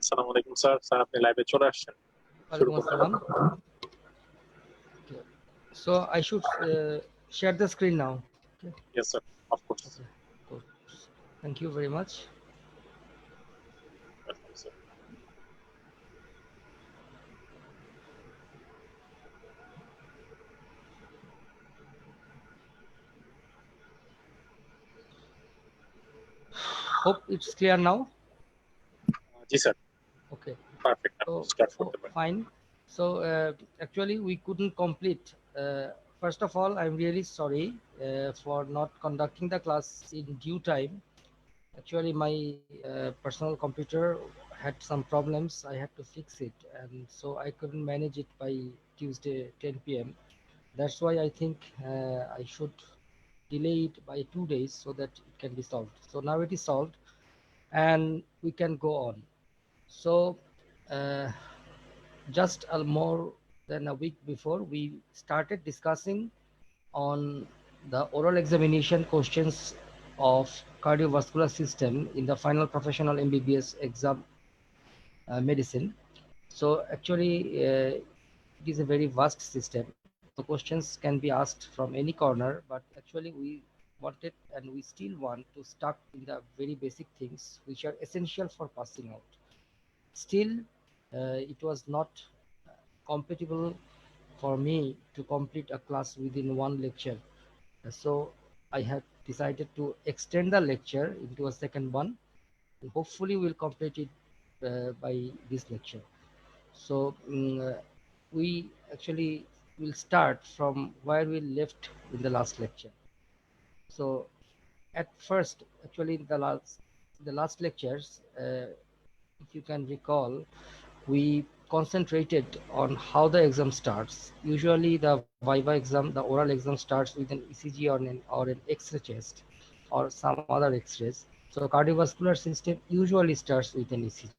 আসসালামু আলাইকুম sir. Sir আপনি লাইভে চলে আসছেন। শুরু Walaikum করতে assalam. পারেন। Okay. So I should share the screen now. Okay. Yes sir, of course. Okay. Cool. Thank you very much. Welcome, sir. Hope it's clear now. G sir, Okay. Perfect, আপনি So start করতে পারেন। fine. So actually we couldn't complete. First of all, I'm really sorry for not conducting the class in due time. Actually, my personal computer had some problems. I had to fix it, and so I couldn't manage it by Tuesday 10 p.m. That's why I think I should delay it by 2 days so that it can be solved. So now it is solved, and we can go on. So uh, just more than a week before, we started discussing on the oral examination questions of cardiovascular system in the final professional MBBS exam medicine. So actually it is a very vast system. So questions can be asked from any corner, but actually we wanted and we still want to start in the very basic things which are essential for passing out. Still, it was not compatible for me to complete a class within one lecture. So I have decided to extend the lecture into a second one. Hopefully we'll complete it by this lecture. So we actually will start from where we left in the last lecture. So at first, actually the last lectures, if you can recall, we concentrated on how the exam starts. Usually the Viva exam, the oral exam starts with an ECG or an X-ray chest or some other X-rays. So cardiovascular system usually starts with an ECG.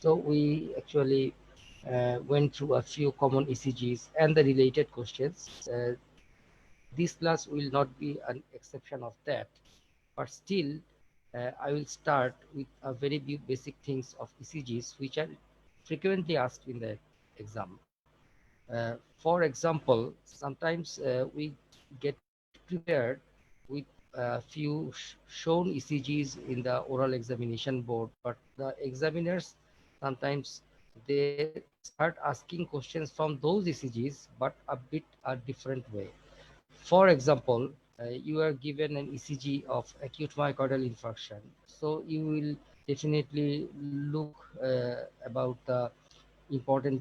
So we actually went through a few common ECGs and the related questions. This class will not be an exception of that, but still I will start with a very basic things of ECGs which are frequently asked in the exam. For example, sometimes we get prepared with a few shown ECGs in the oral examination board, but the examiners sometimes they start asking questions from those ECGs, but a bit a different way. For example, you are given an ECG of acute myocardial infarction. So you will definitely look about the important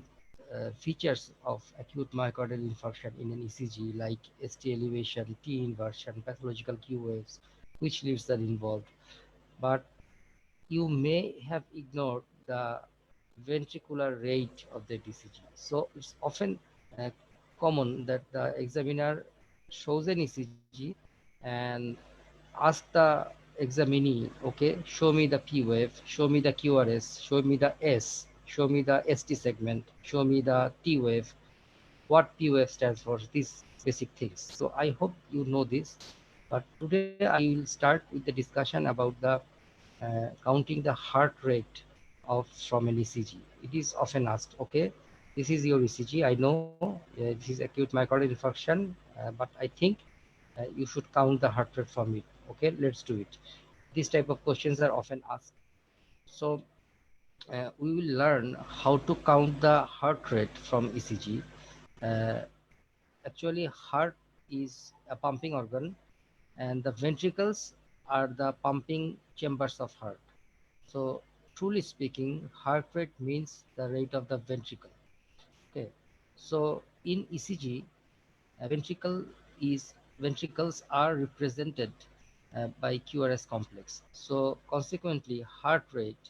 features of acute myocardial infarction in an ECG like ST elevation, T inversion, pathological Q waves, which leads are involved. But you may have ignored the ventricular rate of the ECG. So it's often uh, common that the examiner shows an ECG and ask the examinee, okay, show me the P wave, show me the QRS, show me the S, show me the ST segment, show me the T wave, what P wave stands for, these basic things. So I hope you know this, but today I will start with the discussion about the counting the heart rate of from an ECG. It is often asked, okay, this is your ECG, I know this is acute myocardial infarction, but I think you should count the heart rate from it. Okay, let's do it. These type of questions are often asked. So we will learn how to count the heart rate from ECG. Uh, Actually, heart is a pumping organ, and the ventricles are the pumping chambers of heart. So, truly speaking, heart rate means the rate of the ventricle. Okay. So, in ECG, ventricles are represented by QRS complex. So, consequently, heart rate,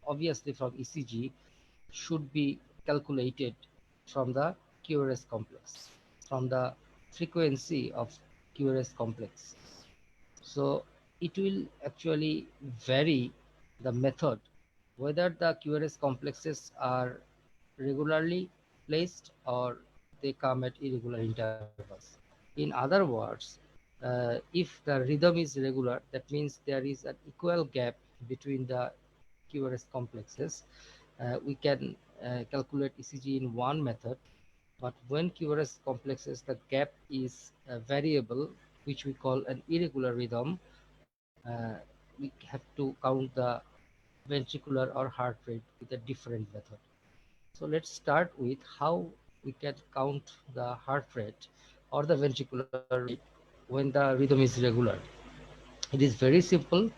obviously from ECG, should be calculated from the QRS complex, from the frequency of QRS complex. So it will actually vary the method, whether the QRS complexes are regularly placed or they come at irregular intervals. In other words, if the rhythm is regular, that means there is an equal gap between the QRS complexes. we can calculate ECG in one method, but when QRS complexes, the gap is a variable which we call an irregular rhythm. We have to count the ventricular or heart rate with a different method. So let's start with how we can count the heart rate or the ventricular rate when the rhythm is regular. It is very simple.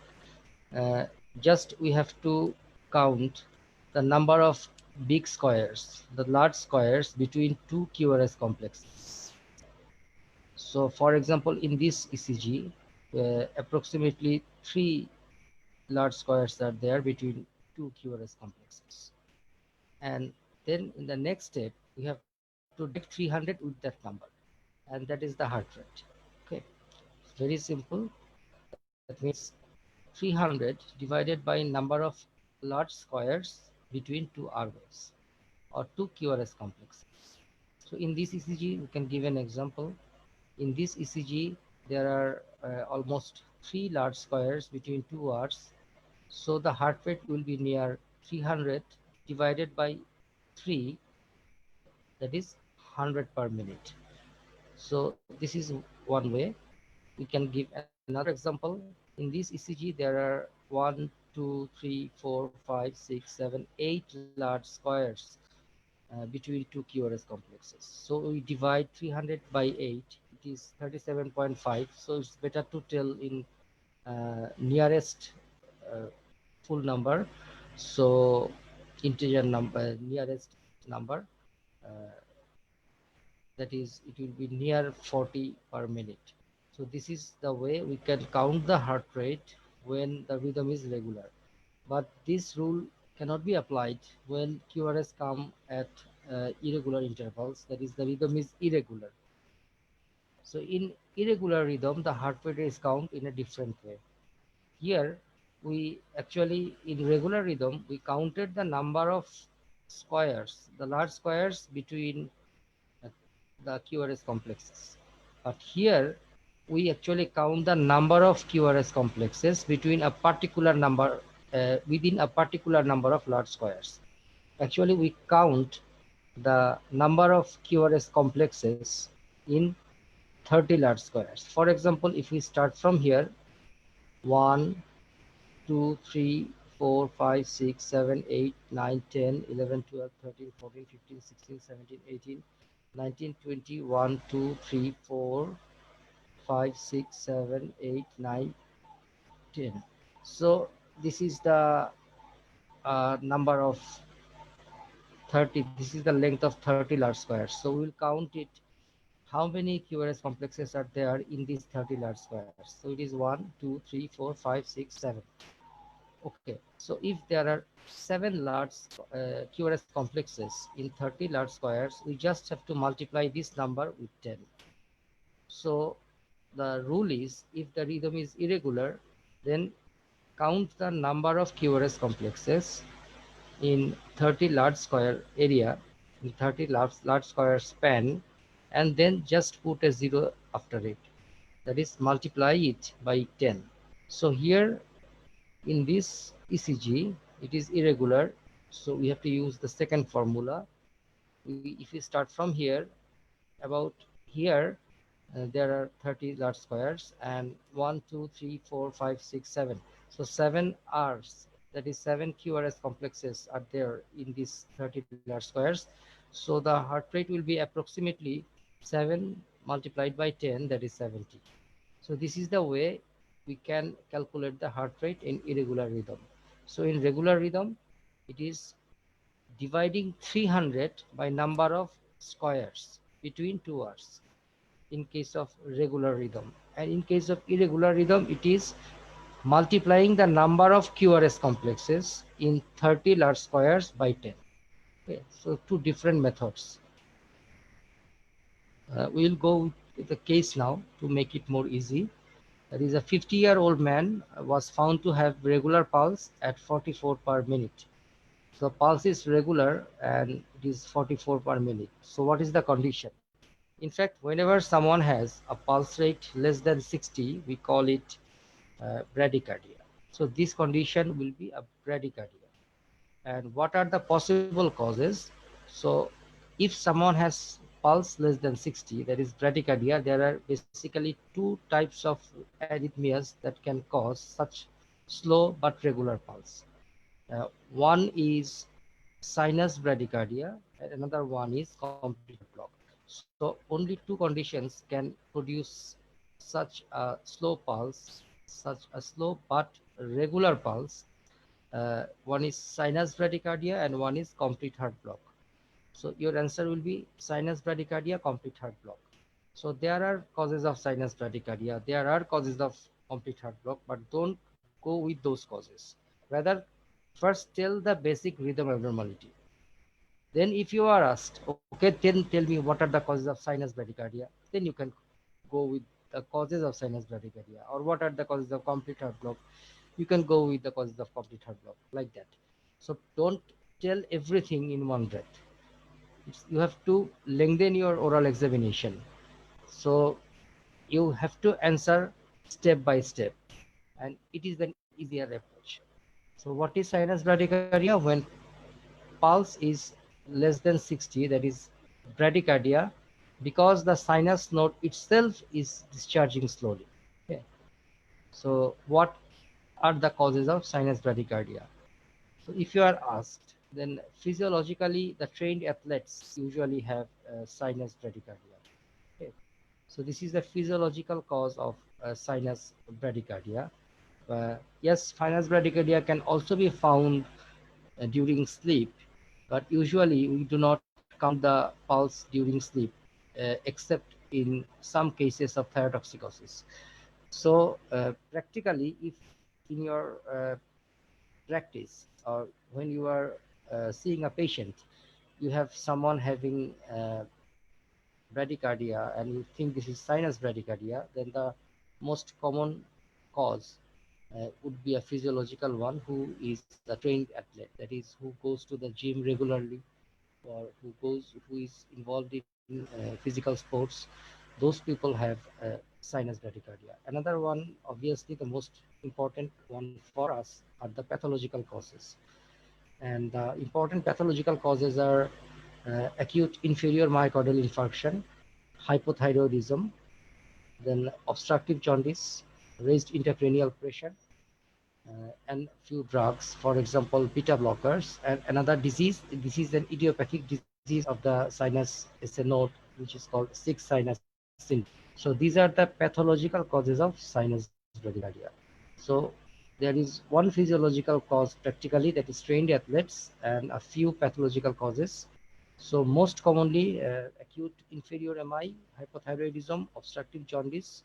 Just we have to count the number of big squares, the large squares between two QRS complexes. So for example, in this ECG, approximately 3 large squares are there between two QRS complexes. And then in the next step, we have to divide 300 with that number, and that is the heart rate. Okay, very simple. That means 300 divided by number of large squares between two R waves or two QRS complexes. So in this ECG, we can give an example. In this ECG, there are almost 3 large squares between two Rs. So the heart rate will be near 300 divided by 3, that is 100 per minute. So this is one way. We can give another example. In this ECG, there are 1, 2, 3, 4, 5, 6, 7, 8 large squares between two QRS complexes. So we divide 300 by 8, it is 37.5. So it's better to tell in nearest uh, full number. So integer number, nearest number, uh, that is, it will be near 40 per minute. So this is the way we can count the heart rate when the rhythm is regular. But this rule cannot be applied when QRS come at irregular intervals, that is, the rhythm is irregular. So in irregular rhythm, the heart rate is counted in a different way. Here, we actually, in regular rhythm, we counted the number of squares, the large squares between the QRS complexes. But here, we actually count the number of QRS complexes between a particular number, within a particular number of large squares. Actually, we count the number of QRS complexes in 30 large squares. For example, if we start from here, 1, 2, 3, 4, 5, 6, 7, 8, 9, 10, 11, 12, 13, 14, 15, 16, 17, 18, 19, 20, 1, 2, 3, 4, 5, 6, 7, 8, 9, 10. So this is the number of 30. This is the length of 30 large squares. So we'll count it. How many QRS complexes are there in these 30 large squares? So it is 1, 2, 3, 4, 5, 6, 7. Okay, so if there are 7 large QRS complexes in 30 large squares, we just have to multiply this number with 10. So the rule is, if the rhythm is irregular, then count the number of QRS complexes in 30 large square area, in 30 large square span, and then just put a 0 after it. That is, multiply it by 10. So here in this ECG, it is irregular, so we have to use the second formula. If we start from here, about here, there are 30 large squares, and 1, 2, 3, 4, 5, 6, 7. So 7 R's, that is 7 QRS complexes are there in these 30 large squares. So the heart rate will be approximately 7 multiplied by 10, that is 70. So this is the way we can calculate the heart rate in irregular rhythm. So in regular rhythm, it is dividing 300 by number of squares between two R's in case of regular rhythm. And in case of irregular rhythm, it is multiplying the number of QRS complexes in 30 large squares by 10. Okay, so two different methods. We'll go with the case now to make it more easy. That is, a 50-year-old man was found to have regular pulse at 44 per minute. So pulse is regular and it is 44 per minute. So what is the condition? In fact, whenever someone has a pulse rate less than 60, we call it bradycardia. So this condition will be a bradycardia. And what are the possible causes? So if someone has pulse less than 60, that is bradycardia, there are basically two types of arrhythmias that can cause such slow but regular pulse. One is sinus bradycardia and another one is complete heart block. So only two conditions can produce such a slow pulse, such a slow but regular pulse. One is sinus bradycardia and one is complete heart block. So your answer will be sinus bradycardia, complete heart block. So there are causes of sinus bradycardia, there are causes of complete heart block, but don't go with those causes. Rather, first tell the basic rhythm abnormality. Then if you are asked, okay, then tell me what are the causes of sinus bradycardia, then you can go with the causes of sinus bradycardia, or what are the causes of complete heart block, you can go with the causes of complete heart block, like that. So don't tell everything in one breath. You have to lengthen your oral examination. So you have to answer step by step, and it is an easier approach. So what is sinus bradycardia? When pulse is less than 60, that is bradycardia, because the sinus node itself is discharging slowly. Okay. So what are the causes of sinus bradycardia? So if you are asked, then physiologically the trained athletes usually have sinus bradycardia. Okay. So this is the physiological cause of sinus bradycardia. Yes, sinus bradycardia can also be found during sleep, but usually we do not count the pulse during sleep, except in some cases of thyrotoxicosis. So practically, if in your practice or when you are seeing a patient, you have someone having bradycardia and you think this is sinus bradycardia, then the most common cause would be a physiological one, who is a trained athlete, that is who goes to the gym regularly, or who is involved in physical sports. Those people have sinus bradycardia. Another one, obviously the most important one for us, are the pathological causes. And the important pathological causes are acute inferior myocardial infarction, hypothyroidism, then obstructive jaundice, raised intracranial pressure, and few drugs, for example, beta blockers. And another disease, this is an idiopathic disease of the sinus node, which is called sick sinus syndrome. So these are the pathological causes of sinus bradycardia. So there is one physiological cause practically, that is trained athletes, and a few pathological causes. So most commonly acute inferior MI, hypothyroidism, obstructive jaundice,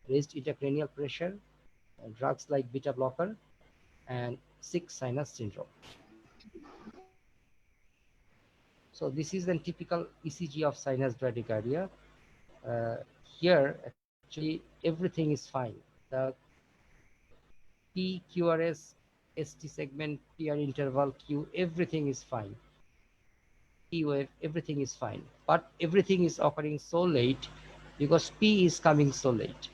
raised intracranial pressure, drugs like beta blocker, and sick sinus syndrome. So this is a typical ECG of sinus bradycardia. Here, actually, everything is fine. The PQRS, ST segment, PR interval, Q, everything is fine. P wave, everything is fine. But everything is occurring so late because P is coming so late.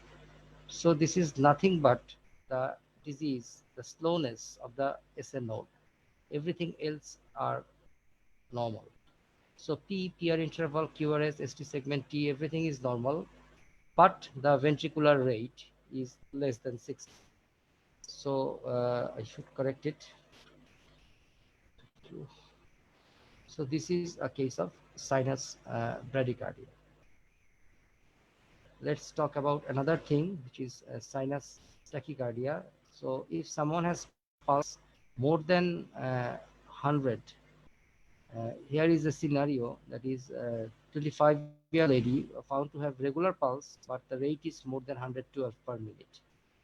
So this is nothing but the disease, the slowness of the SN node. Everything else are normal. So P, PR interval, QRS, ST segment, T, everything is normal, but the ventricular rate is less than 60. So I should correct it. So this is a case of sinus bradycardia. Let's talk about another thing, which is sinus tachycardia. So if someone has pulse more than 100, here is a scenario, that is 25-year lady found to have regular pulse, but the rate is more than 112 per minute.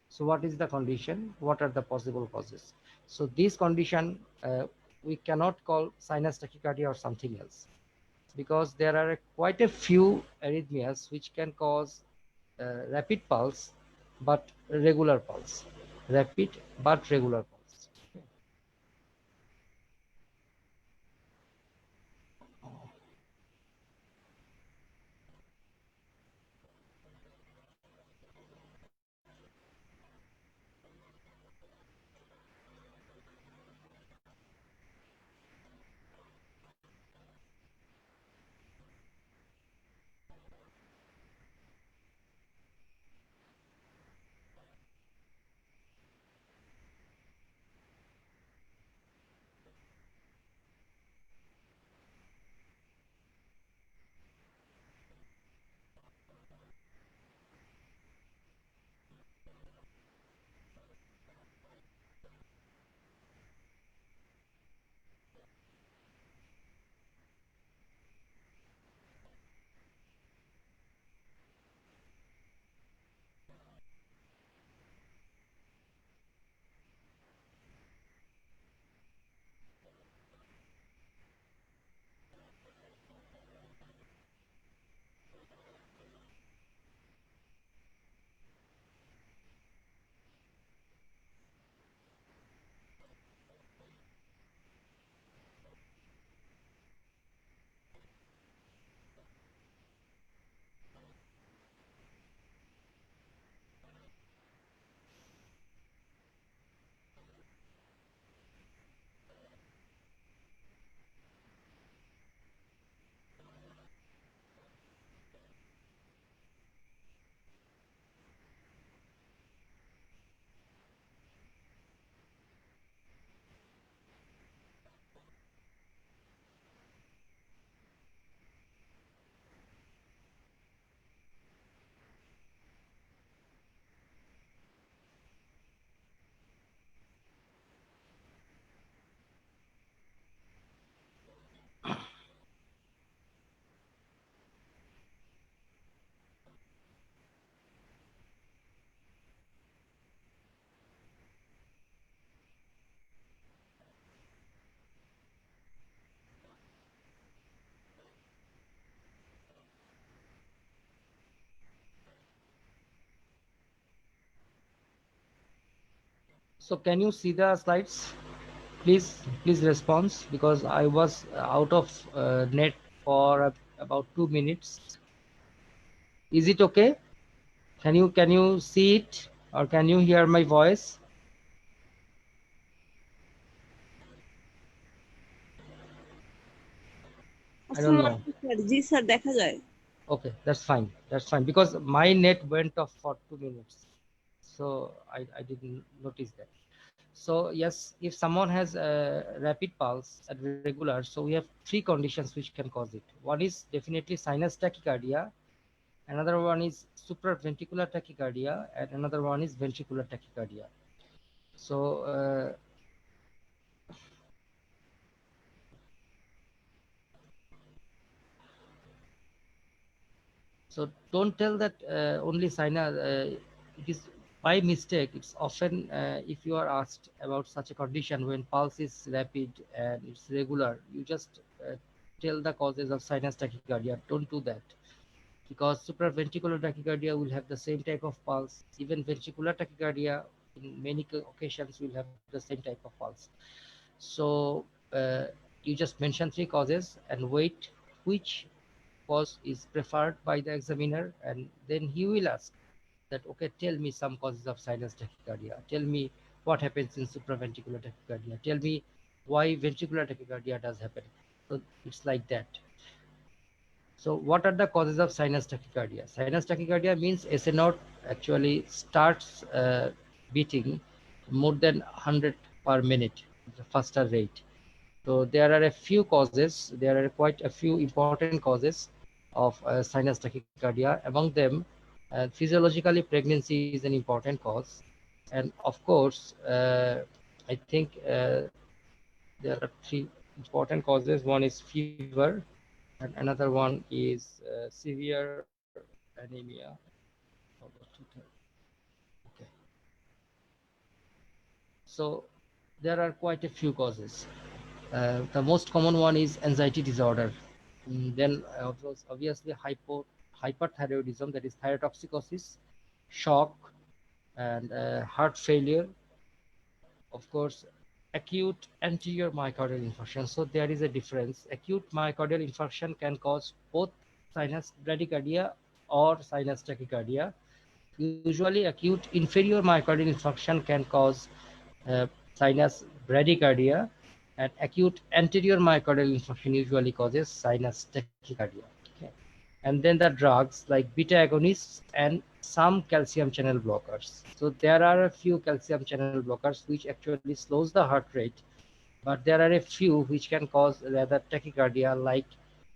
So what is the condition? What are the possible causes? So this condition we cannot call sinus tachycardia or something else, because there are quite a few arrhythmias which can cause rapid pulse but regular pulse. Rapid but regular pulse. So can you see the slides? Please respond, because I was out of net for about 2 minutes. Is it okay? Can you see it, or can you hear my voice? I don't know. G sir দেখা যায় Okay, that's fine. That's fine, because my net went off for 2 minutes, so I didn't notice that. So yes, if someone has a rapid pulse at regular, so we have three conditions which can cause it. One is definitely sinus tachycardia, another one is supraventricular tachycardia, and another one is ventricular tachycardia. So so don't tell that only sinus. It is by mistake. It's often if you are asked about such a condition when pulse is rapid and it's regular, you just tell the causes of sinus tachycardia. Don't do that, because supraventricular tachycardia will have the same type of pulse. Even ventricular tachycardia in many occasions will have the same type of pulse. So you just mention three causes and wait which cause is preferred by the examiner, and then he will ask that, okay, tell me some causes of sinus tachycardia, tell me what happens in supraventricular tachycardia, tell me why ventricular tachycardia does happen. So it's like that. So what are the causes of sinus tachycardia? Sinus tachycardia means SA naught actually starts beating more than 100 per minute, the faster rate. So there are a few causes, there are quite a few important causes of sinus tachycardia. Among them, physiologically pregnancy is an important cause. And of course, I think there are three important causes. One is fever, and another one is severe anemia. Okay. So there are quite a few causes. The most common one is anxiety disorder. Then obviously hyperthyroidism, that is thyrotoxicosis, shock, and heart failure. Of course, acute anterior myocardial infarction. So there is a difference. Acute myocardial infarction can cause both sinus bradycardia or sinus tachycardia. Usually, acute inferior myocardial infarction can cause sinus bradycardia, and acute anterior myocardial infarction usually causes sinus tachycardia. Okay. And then the drugs like beta agonists and some calcium channel blockers. So there are a few calcium channel blockers which actually slows the heart rate, but there are a few which can cause rather tachycardia, like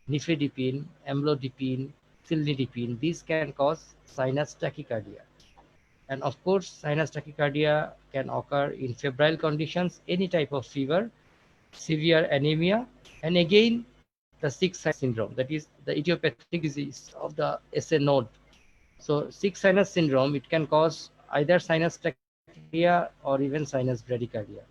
nifedipine, amlodipine, cilnidipine. These can cause sinus tachycardia. And of course, sinus tachycardia can occur in febrile conditions, any type of fever, severe anemia, and again, the sick sinus syndrome, that is the idiopathic disease of the SA node. So sick sinus syndrome, it can cause either sinus tachycardia or even sinus bradycardia.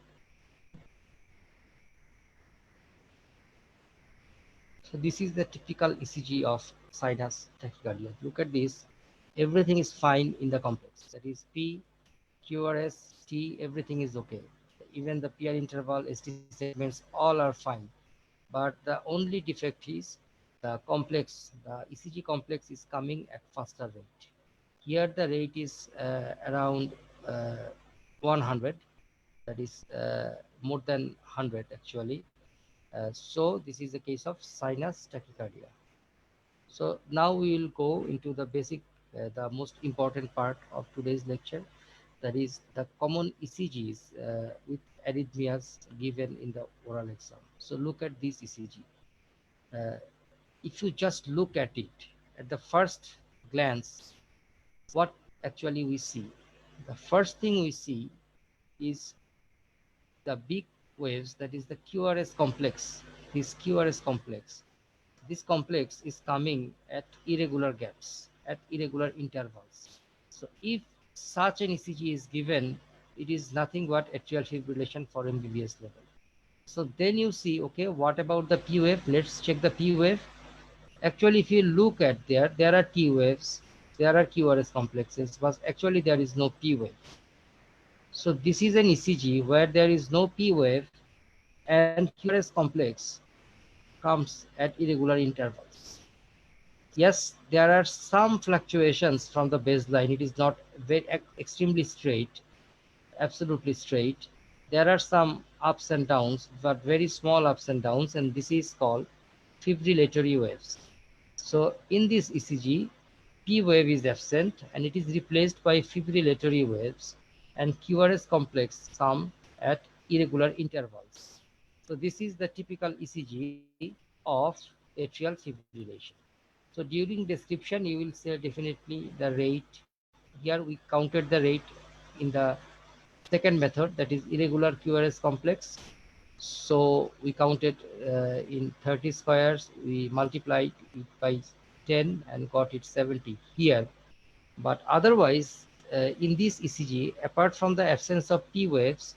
So this is the typical ECG of sinus tachycardia. Look at this. Everything is fine in the complex. That is P, QRS, T, everything is okay. Even the PR interval, ST segments, all are fine. But the only defect is the complex, the ECG complex is coming at faster rate. Here the rate is around 100, that is more than 100 actually. So this is a case of sinus tachycardia. So now we will go into the basic, the most important part of today's lecture, that is the common ECGs with arrhythmias given in the oral exam. So look at this ECG. If you just look at it at the first glance, what actually we see? The first thing we see is the big waves, that is the QRS complex. This QRS complex, this complex is coming at irregular gaps, at irregular intervals. So if such an ECG is given, it is nothing but atrial fibrillation for MBBS level. So then you see, okay, what about the P wave? Let's check the P wave. Actually, if you look at there are T waves, there are QRS complexes, but actually there is no P wave. So this is an ECG where there is no P wave and QRS complex comes at irregular intervals. Yes, there are some fluctuations from the baseline. It is not very extremely straight, absolutely straight. There are some ups and downs, but very small ups and downs, and this is called fibrillatory waves. So in this ECG, P wave is absent and it is replaced by fibrillatory waves, and QRS complex come at irregular intervals. So this is the typical ECG of atrial fibrillation. So during description, you will say definitely the rate. Here we counted the rate in the second method, that is irregular QRS complex. So we counted in 30 squares, we multiplied it by 10 and got it 70 here. But otherwise, in this ECG, apart from the absence of P waves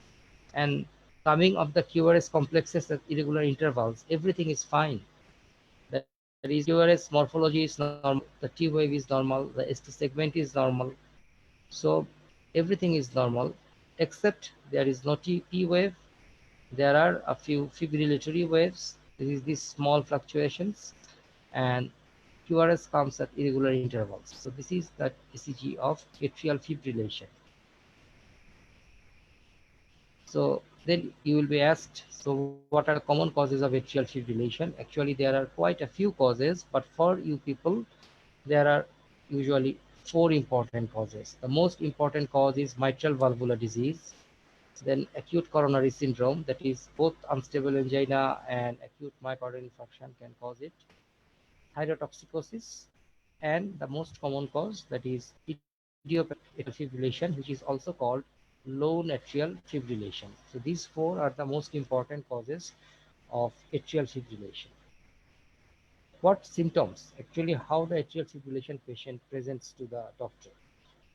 and coming of the QRS complexes at irregular intervals, everything is fine. That is, QRS morphology is normal, the T wave is normal, the ST segment is normal. So everything is normal, except there is no P wave. There are a few fibrillatory waves. This is these small fluctuations, and QRS comes at irregular intervals. So this is the ECG of atrial fibrillation. So then you will be asked, so what are the common causes of atrial fibrillation? Actually, there are quite a few causes, but for you people, there are usually four important causes. The most important cause is mitral valvular disease, then acute coronary syndrome, that is both unstable angina and acute myocardial infarction can cause it, thyrotoxicosis, and the most common cause, that is idiopathic atrial fibrillation, which is also called lone atrial fibrillation. So these four are the most important causes of atrial fibrillation. What symptoms? Actually, how the atrial fibrillation patient presents to the doctor.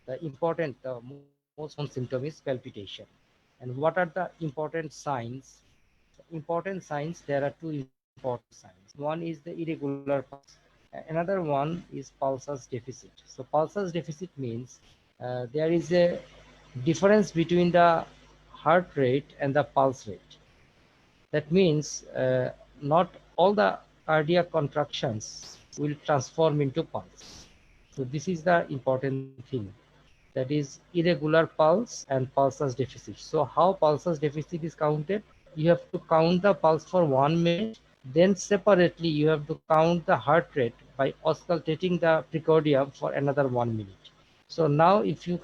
The most common symptom is palpitation. And what are the important signs? Important signs, there are two important signs. One is the irregular pulse. Another one is pulsus deficit. So pulsus deficit means there is a difference between the heart rate and the pulse rate. That means not all the cardiac contractions will transform into pulse. So this is the important thing. That is irregular pulse and pulsus deficit. So how pulsus deficit is counted? You have to count the pulse for 1 minute, then separately you have to count the heart rate by auscultating the precordium for another 1 minute. So now if you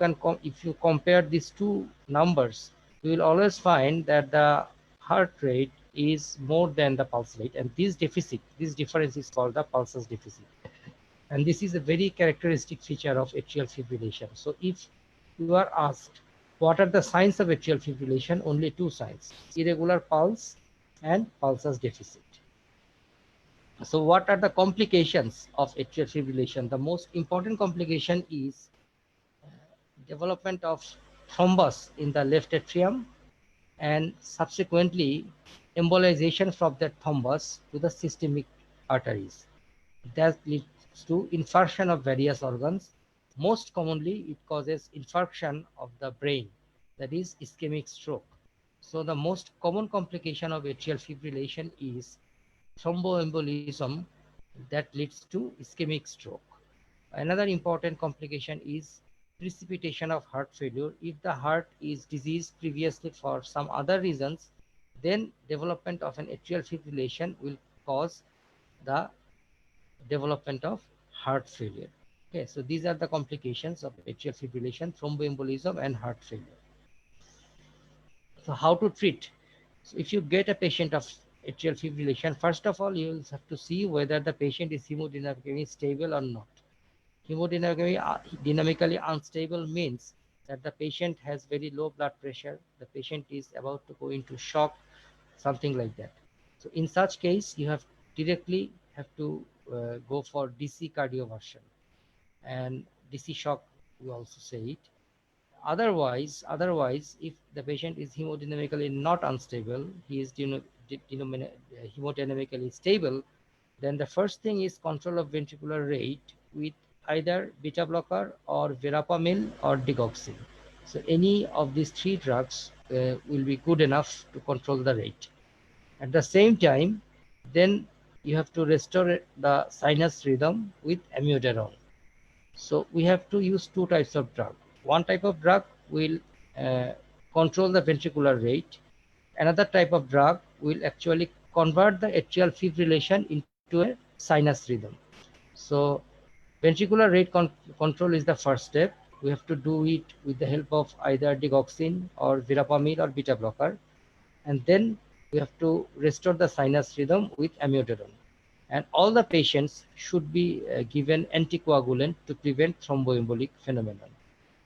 compare these two numbers, you will always find that the heart rate is more than the pulse rate, and this difference is called the pulsus deficit. And this is a very characteristic feature of atrial fibrillation. So if you are asked, what are the signs of atrial fibrillation? Only two signs: irregular pulse and pulsus deficit. So what are the complications of atrial fibrillation? The most important complication is development of thrombus in the left atrium and subsequently embolization from that thrombus to the systemic arteries. That leads to infarction of various organs. Most commonly, it causes infarction of the brain, that is ischemic stroke. So the most common complication of atrial fibrillation is thromboembolism that leads to ischemic stroke. Another important complication is precipitation of heart failure. If the heart is diseased previously for some other reasons, then development of an atrial fibrillation will cause the development of heart failure. Okay, so these are the complications of atrial fibrillation, thromboembolism, and heart failure. So how to treat? So if you get a patient of atrial fibrillation, first of all, you will have to see whether the patient is hemodynamically stable or not. Dynamically unstable means that the patient has very low blood pressure, the patient is about to go into shock, something like that. So in such case, you directly have to go for DC cardioversion and DC shock, we also say it. Otherwise, if the patient is hemodynamically not unstable, he is hemodynamically stable, then the first thing is control of ventricular rate with either beta blocker or verapamil or digoxin. So any of these three drugs will be good enough to control the rate. At the same time, then you have to restore the sinus rhythm with amiodarone. So we have to use two types of drug. One type of drug will uh, control the ventricular rate. Another type of drug will actually convert the atrial fibrillation into a sinus rhythm. So ventricular rate control is the first step. We have to do it with the help of either digoxin or verapamil or beta blocker. And then we have to restore the sinus rhythm with amiodarone. And all the patients should be given anticoagulant to prevent thromboembolic phenomenon.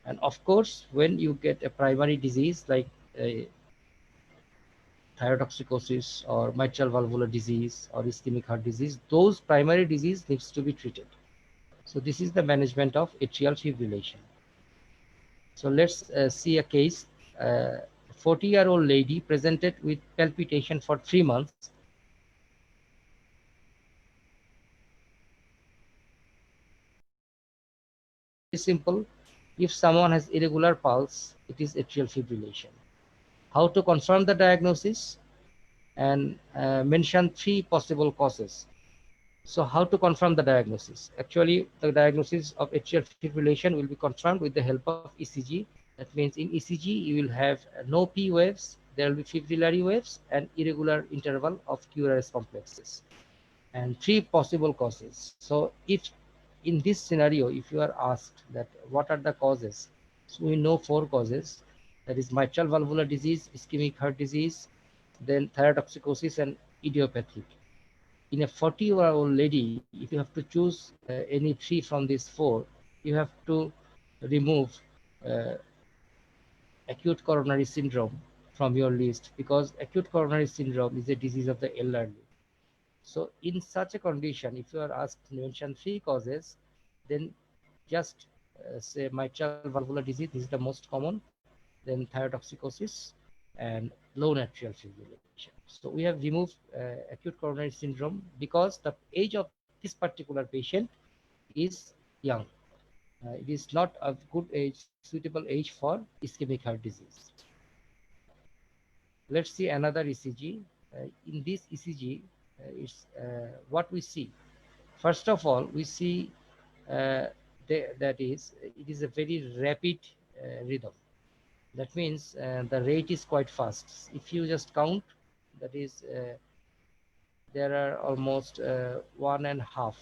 And of course, when you get a primary disease like thyrotoxicosis or mitral valvular disease or ischemic heart disease, those primary disease needs to be treated. So this is the management of atrial fibrillation. So let's see a case. 40-year-old lady presented with palpitation for 3 months. Simple. If someone has irregular pulse, it is atrial fibrillation. How to confirm the diagnosis? And mention 3 possible causes. So how to confirm the diagnosis? Actually, the diagnosis of atrial fibrillation will be confirmed with the help of ECG. That means in ECG, you will have no P waves, there will be fibrillary waves and irregular interval of QRS complexes. And 3 possible causes. So if in this scenario, if you are asked that what are the causes, so we know 4 causes, that is mitral valvular disease, ischemic heart disease, then thyrotoxicosis and idiopathic. In a 40-year-old lady, if you have to choose any 3 from these 4, you have to remove uh, acute coronary syndrome from your list, because acute coronary syndrome is a disease of the elderly. So in such a condition, if you are asked to mention 3 causes, then just say mitral valvular disease, this is the most common, then thyrotoxicosis and low atrial fibrillation. So we have removed acute coronary syndrome because the age of this particular patient is young. It is not a good age, suitable age for ischemic heart disease. Let's see another ECG. In this ECG, it's what we see. First of all, we see that it is a very rapid rhythm. That means the rate is quite fast. If you just count, that is there are almost 1.5.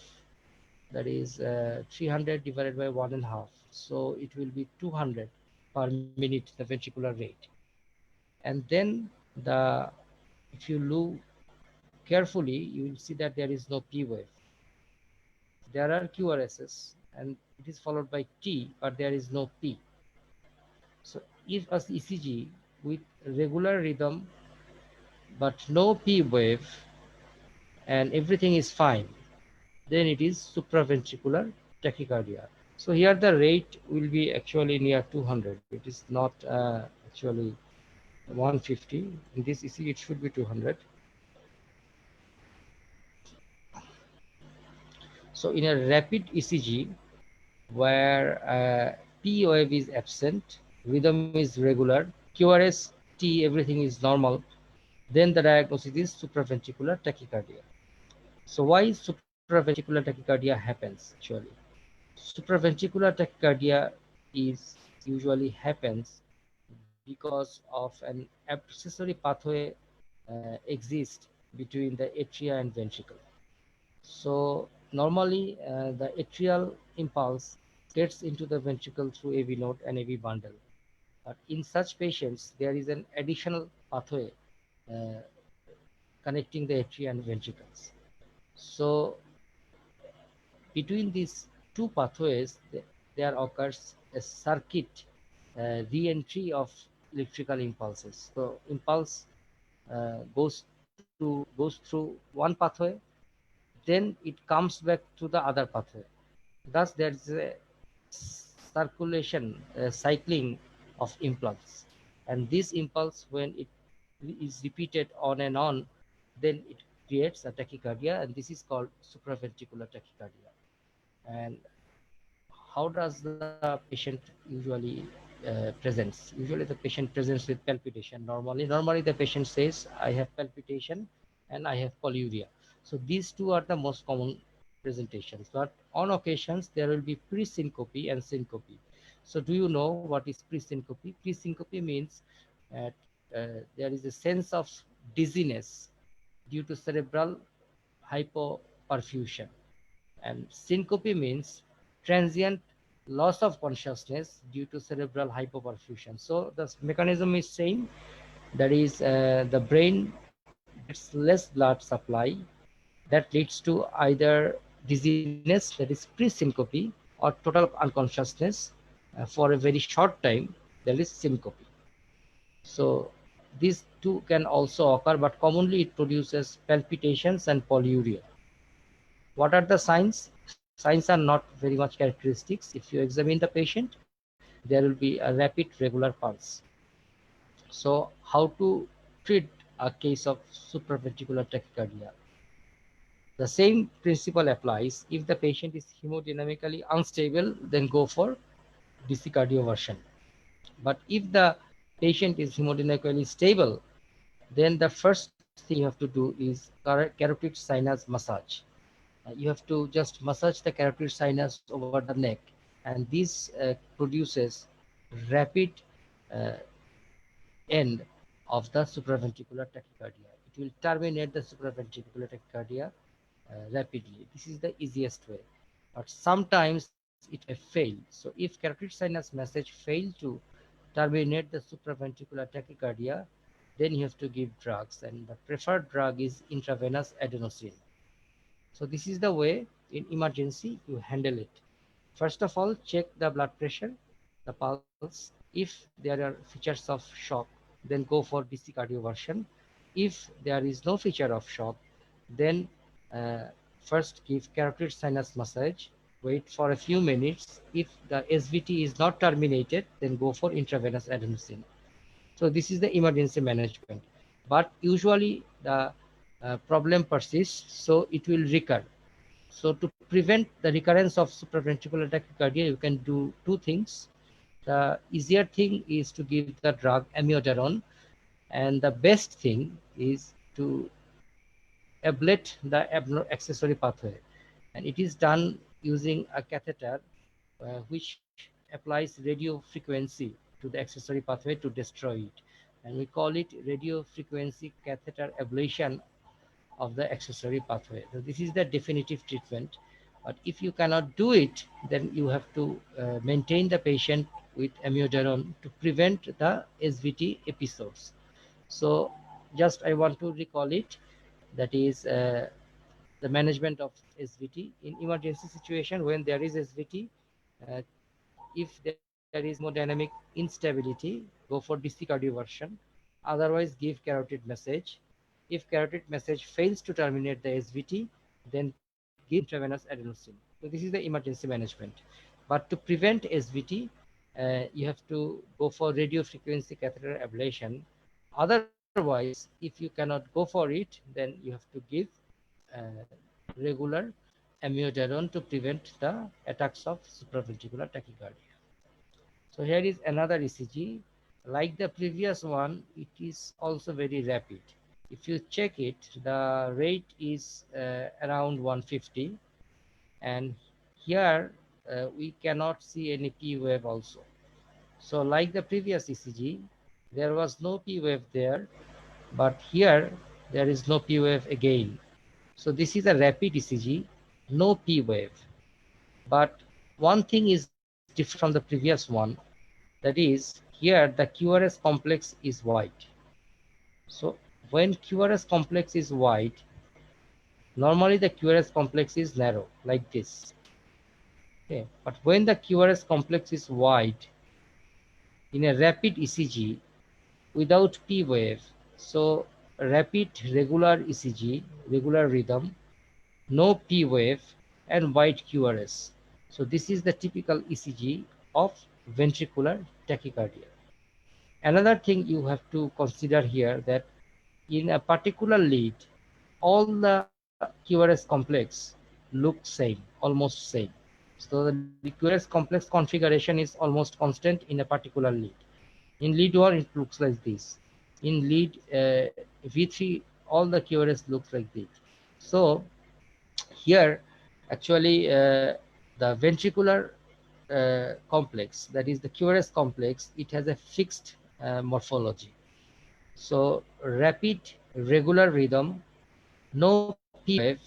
That is 300 divided by 1.5. So it will be 200 per minute, the ventricular rate. And then if you look carefully, you will see that there is no P wave. There are QRSs and it is followed by T, but there is no P. So if as ECG with regular rhythm but no P wave and everything is fine, then it is supraventricular tachycardia. So here the rate will be actually near 200. It is not actually 150. In this ECG it should be 200. So in a rapid ECG where P wave is absent, rhythm is regular, QRS, T, everything is normal, then the diagnosis is supraventricular tachycardia. So why supraventricular tachycardia happens actually? Supraventricular tachycardia usually happens because of an accessory pathway exists between the atria and ventricle. So normally the atrial impulse gets into the ventricle through AV node and AV bundle. But in such patients, there is an additional pathway uh, connecting the atria and ventricles. So between these two pathways, there occurs a circuit re-entry of electrical impulses. So impulse goes through one pathway, then it comes back to the other pathway. Thus, there is a circulation, cycling of impulse, and this impulse, when it is repeated on and on, then it creates a tachycardia, and this is called supraventricular tachycardia. And how does the patient usually presents. Usually the patient presents with palpitation. Normally the patient says, I have palpitation and I have polyuria. So these two are the most common presentations. But on occasions, there will be pre-syncope and syncope. So do you know what is pre-syncope? Pre-syncope means that there is a sense of dizziness due to cerebral hypoperfusion. And syncope means transient loss of consciousness due to cerebral hypoperfusion. So the mechanism is same. That is, the brain gets less blood supply. That leads to either dizziness, that is pre-syncope, or total unconsciousness for a very short time, that is syncope. So these two can also occur, but commonly it produces palpitations and polyuria. What are the signs? Signs are not very much characteristics. If you examine the patient, there will be a rapid regular pulse. So how to treat a case of supraventricular tachycardia? The same principle applies. If the patient is hemodynamically unstable, then go for DC cardioversion. But if the patient is hemodynamically stable, then the first thing you have to do is carotid sinus massage. You have to just massage the carotid sinus over the neck, and this produces rapid uh, end of the supraventricular tachycardia. It will terminate the supraventricular tachycardia rapidly. This is the easiest way. But sometimes it may fail. So if carotid sinus massage fail to terminate the supraventricular tachycardia, then you have to give drugs, and the preferred drug is intravenous adenosine. So this is the way in emergency you handle it. First of all, check the blood pressure, the pulse. If there are features of shock, then go for DC cardioversion. If there is no feature of shock, then first give carotid sinus massage. Wait for a few minutes. If the SVT is not terminated, then go for intravenous adenosine. So this is the emergency management. But usually the problem persists, so it will recur. So to prevent the recurrence of supraventricular tachycardia, you can do two things. The easier thing is to give the drug amiodarone, and the best thing is to ablate the accessory pathway. And it is done using a catheter which applies radio frequency to the accessory pathway to destroy it. And we call it radio frequency catheter ablation of the accessory pathway. So this is the definitive treatment. But if you cannot do it, then you have to maintain the patient with amiodarone to prevent the SVT episodes. So just I want to recall it. That is the management of SVT in emergency situation. When there is SVT, if there is hemodynamic instability, go for DC cardioversion. Otherwise, give carotid massage. If carotid massage fails to terminate the SVT, then give intravenous adenosine. So this is the emergency management. But to prevent SVT, you have to go for radio frequency catheter ablation. Otherwise, if you cannot go for it, then you have to give regular amiodarone to prevent the attacks of supraventricular tachycardia. So here is another ECG. Like the previous one, it is also very rapid. If you check it, the rate is around 150, and here we cannot see any P wave also. So like the previous ECG, there was no P wave there, but here there is no P wave again. So this is a rapid ECG, no P wave. But one thing is different from the previous one. That is, here the QRS complex is wide. So when QRS complex is wide, normally the QRS complex is narrow, like this. Okay. But when the QRS complex is wide, in a rapid ECG, without P wave, so rapid regular ECG, regular rhythm, no P wave, and wide QRS. So this is the typical ECG of ventricular tachycardia. Another thing you have to consider here, that in a particular lead, all the QRS complex look same, almost same. So the QRS complex configuration is almost constant in a particular lead. In lead 1, it looks like this. In lead V3, all the QRS looks like this. So here, actually, the ventricular complex, that is the QRS complex, it has a fixed morphology. So rapid, regular rhythm, no P wave,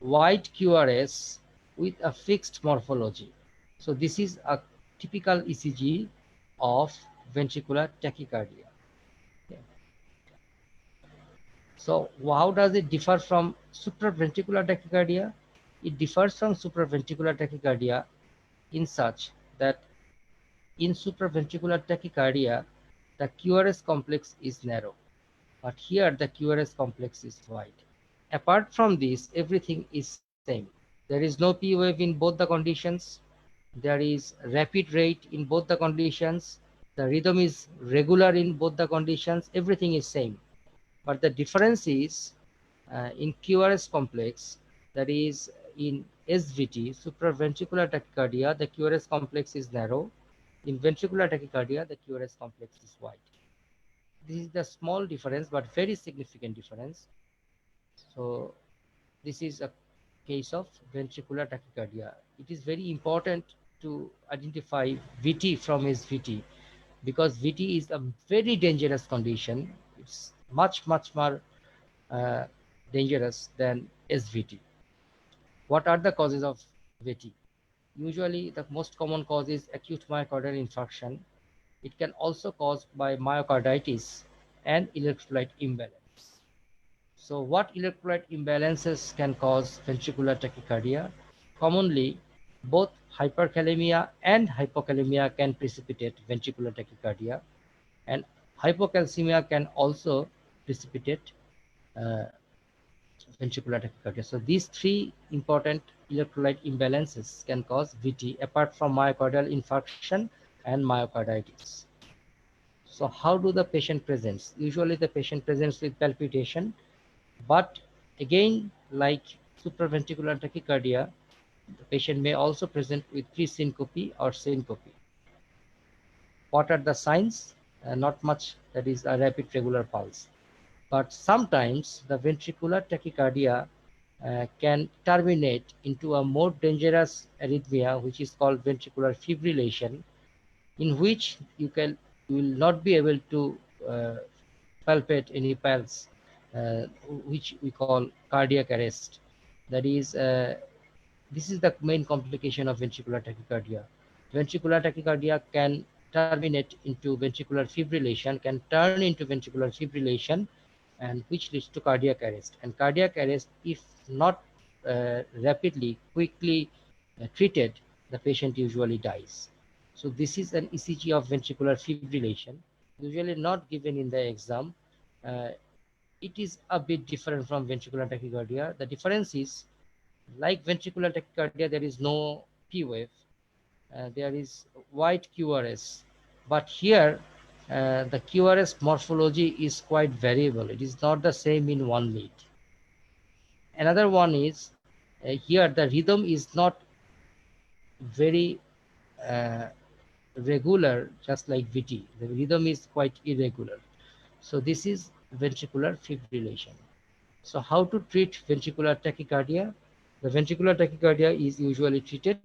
wide QRS with a fixed morphology. So this is a typical ECG of ventricular tachycardia. Okay. So how does it differ from supraventricular tachycardia? It differs from supraventricular tachycardia in such that in supraventricular tachycardia, the QRS complex is narrow, but here the QRS complex is wide. Apart from this, everything is same. There is no P wave in both the conditions. There is rapid rate in both the conditions. The rhythm is regular in both the conditions. Everything is same. But the difference is in QRS complex, that is in SVT, supraventricular tachycardia, the QRS complex is narrow. In ventricular tachycardia, the QRS complex is wide. This is the small difference, but very significant difference. So this is a case of ventricular tachycardia. It is very important to identify VT from SVT because VT is a very dangerous condition. It's much more uh, dangerous than SVT. What are the causes of VT? Usually the most common cause is acute myocardial infarction. It can also cause by myocarditis and electrolyte imbalance. So what electrolyte imbalances can cause ventricular tachycardia? Commonly, both hyperkalemia and hypokalemia can precipitate ventricular tachycardia, and hypocalcemia can also precipitate uh, ventricular tachycardia. So these three important electrolyte imbalances can cause VT apart from myocardial infarction and myocarditis. So how do the patient presents? Usually the patient presents with palpitation, but again, like supraventricular tachycardia, the patient may also present with presyncope or syncope. What are the signs? Not much, that is a rapid regular pulse. But sometimes the ventricular tachycardia can terminate into a more dangerous arrhythmia, which is called ventricular fibrillation, in which you will not be able to uh, palpate any pulse, which we call cardiac arrest. That is, this is the main complication of ventricular tachycardia. Ventricular tachycardia can terminate into ventricular fibrillation, can turn into ventricular fibrillation, and which leads to cardiac arrest. And cardiac arrest, if not rapidly, quickly treated, the patient usually dies. So this is an ECG of ventricular fibrillation, usually not given in the exam. Uh, it is a bit different from ventricular tachycardia. The difference is, like ventricular tachycardia, there is no P wave. There is wide QRS. But here, the QRS morphology is quite variable. It is not the same in one lead. Another one is, here the rhythm is not very uh, regular, just like VT. The rhythm is quite irregular. So this is ventricular fibrillation. So how to treat ventricular tachycardia? The ventricular tachycardia is usually treated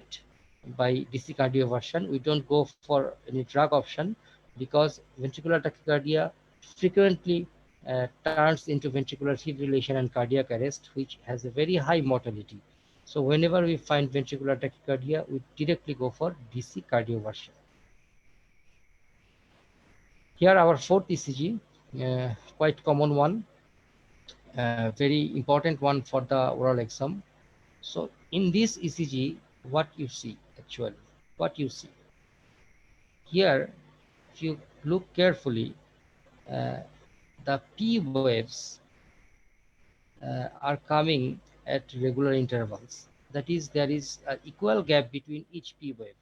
by DC cardioversion. We don't go for any drug option because ventricular tachycardia frequently turns into ventricular fibrillation and cardiac arrest, which has a very high mortality. So whenever we find ventricular tachycardia, we directly go for DC cardioversion. Here our fourth ECG, quite common one, very important one for the oral exam. So in this ECG, what you see actually, what you see here, if you look carefully, uh, the P waves are coming at regular intervals. That is, there is an equal gap between each P wave.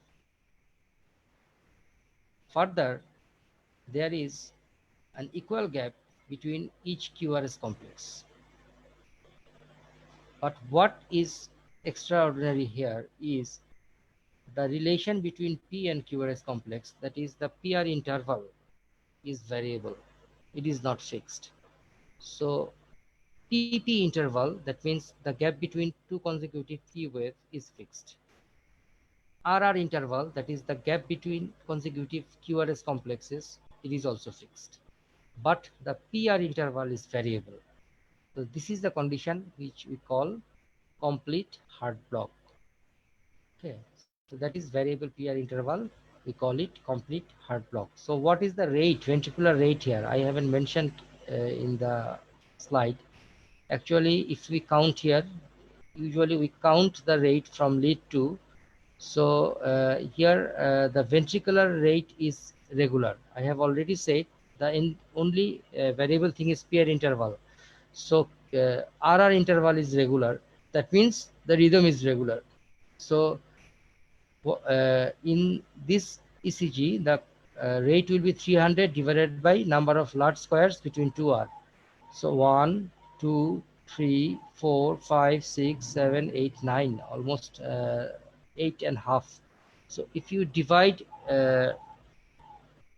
Further, there is an equal gap between each QRS complex. But what is extraordinary here is the relation between P and QRS complex, that is the PR interval, is variable. It is not fixed. So PP interval, that means the gap between two consecutive P waves, is fixed. RR interval, that is the gap between consecutive QRS complexes, it is also fixed. But the PR interval is variable. So this is the condition which we call complete Hart block. Okay, so that is variable PR interval. We call it complete Hart block. So what is the rate, ventricular rate here? I haven't mentioned in the slide. Actually, if we count here, usually we count the rate from lead 2. So here the ventricular rate is regular. I have already said the only variable thing is PR interval. So RR interval is regular. That means the rhythm is regular. So in this ECG, the rate will be 300 divided by number of large squares between 2R. So 1, 2, 3, 4, 5, 6, 7, 8, 9, almost 8.5. So if you divide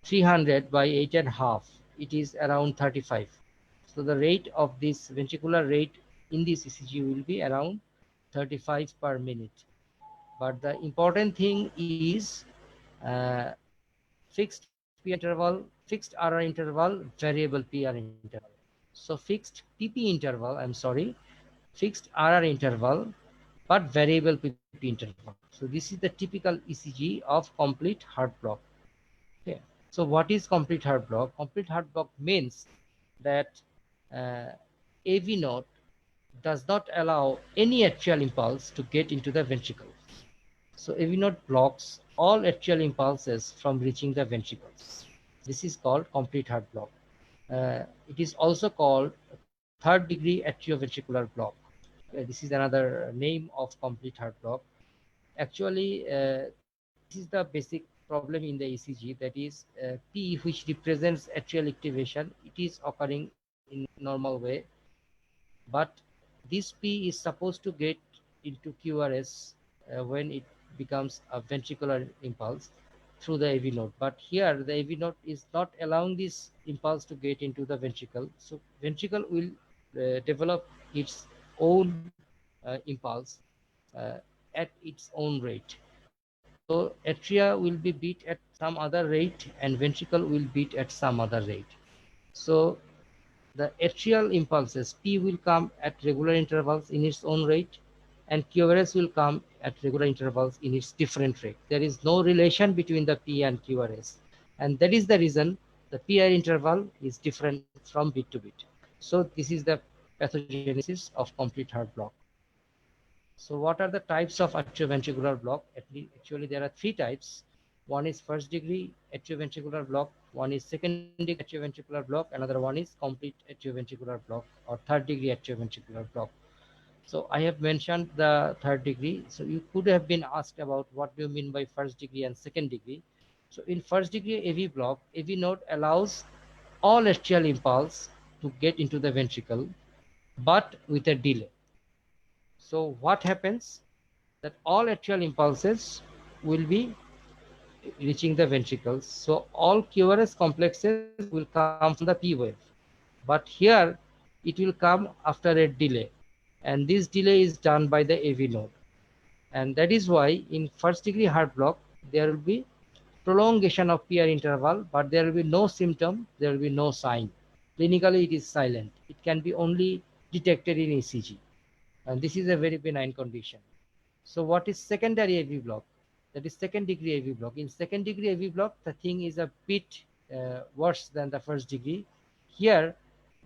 300 by 8.5, it is around 35. So the rate of this ventricular rate in this ECG will be around 35 per minute. But the important thing is uh, fixed P interval, fixed RR interval, variable PR interval. So fixed PP interval, I'm sorry, fixed RR interval, but variable PP interval. So this is the typical ECG of complete Hart block. Okay. So what is complete Hart block? Complete Hart block means that uh, AV node does not allow any atrial impulse to get into the ventricle. So AV node blocks all atrial impulses from reaching the ventricles. This is called complete Hart block. It is also called third degree atrioventricular block. This is another name of complete Hart block. Actually, this is the basic problem in the ECG, that is P, which represents atrial activation. It is occurring in normal way, but this P is supposed to get into QRS when it becomes a ventricular impulse through the AV node. But here the AV node is not allowing this impulse to get into the ventricle. So ventricle will develop its own impulse at its own rate. So atria will be beat at some other rate and ventricle will beat at some other rate. So the atrial impulses P will come at regular intervals in its own rate, and QRS will come at regular intervals in its different rate. There is no relation between the P and QRS, and that is the reason the PR interval is different from beat to beat. So this is the pathogenesis of complete Hart block. So what are the types of atrioventricular block? Actually, there are three types. One is first degree atrioventricular block, one is second degree atrioventricular block, another one is complete atrioventricular block or third degree atrioventricular block. So I have mentioned the third degree. So you could have been asked about what do you mean by first degree and second degree. So in first degree AV block, AV node allows all atrial impulse to get into the ventricle, but with a delay. So what happens that all atrial impulses will be reaching the ventricles. So all QRS complexes will come from the P wave. But here it will come after a delay. And this delay is done by the AV node. And that is why in first degree Hart block, there will be prolongation of PR interval, but there will be no symptom, there will be no sign. Clinically, it is silent. It can be only detected in ECG. And this is a very benign condition. So what is secondary AV block? That is second degree AV block. In second degree AV block, the thing is a bit worse than the first degree. Here,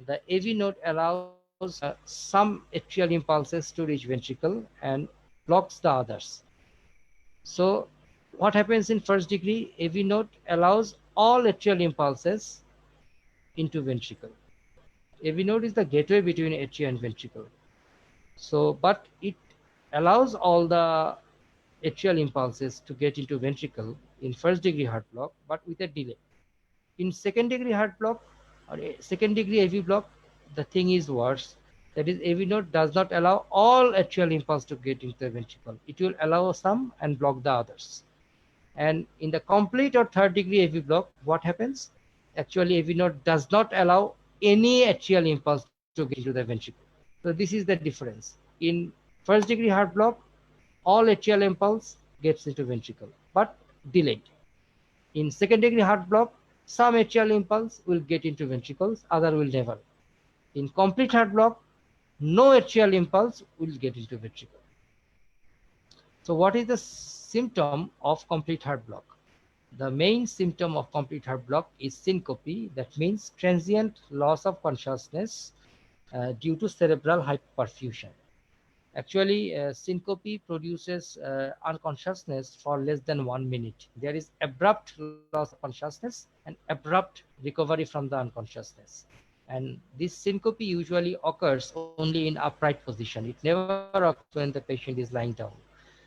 the AV node allows some atrial impulses to reach ventricle and blocks the others. So what happens in first degree? AV node allows all atrial impulses into ventricle. AV node is the gateway between atria and ventricle. So, but it allows all the atrial impulses to get into ventricle in first degree Hart block, but with a delay. In second degree Hart block or second degree AV block, the thing is worse. That is, AV node does not allow all atrial impulse to get into the ventricle. It will allow some and block the others. And in the complete or third degree AV block, what happens? Actually, AV node does not allow any atrial impulse to get into the ventricle. So this is the difference. In first degree heart block, all atrial impulse gets into ventricle, but delayed. In second degree heart block, some atrial impulse will get into ventricles, other will never. In complete heart block, no atrial impulse will get into ventricle. So what is the symptom of complete heart block? The main symptom of complete heart block is syncope, that means transient loss of consciousness due to cerebral hyperfusion. Actually, syncope produces unconsciousness for less than 1 minute. There is abrupt loss of consciousness and abrupt recovery from the unconsciousness. And this syncope usually occurs only in upright position. It never occurs when the patient is lying down.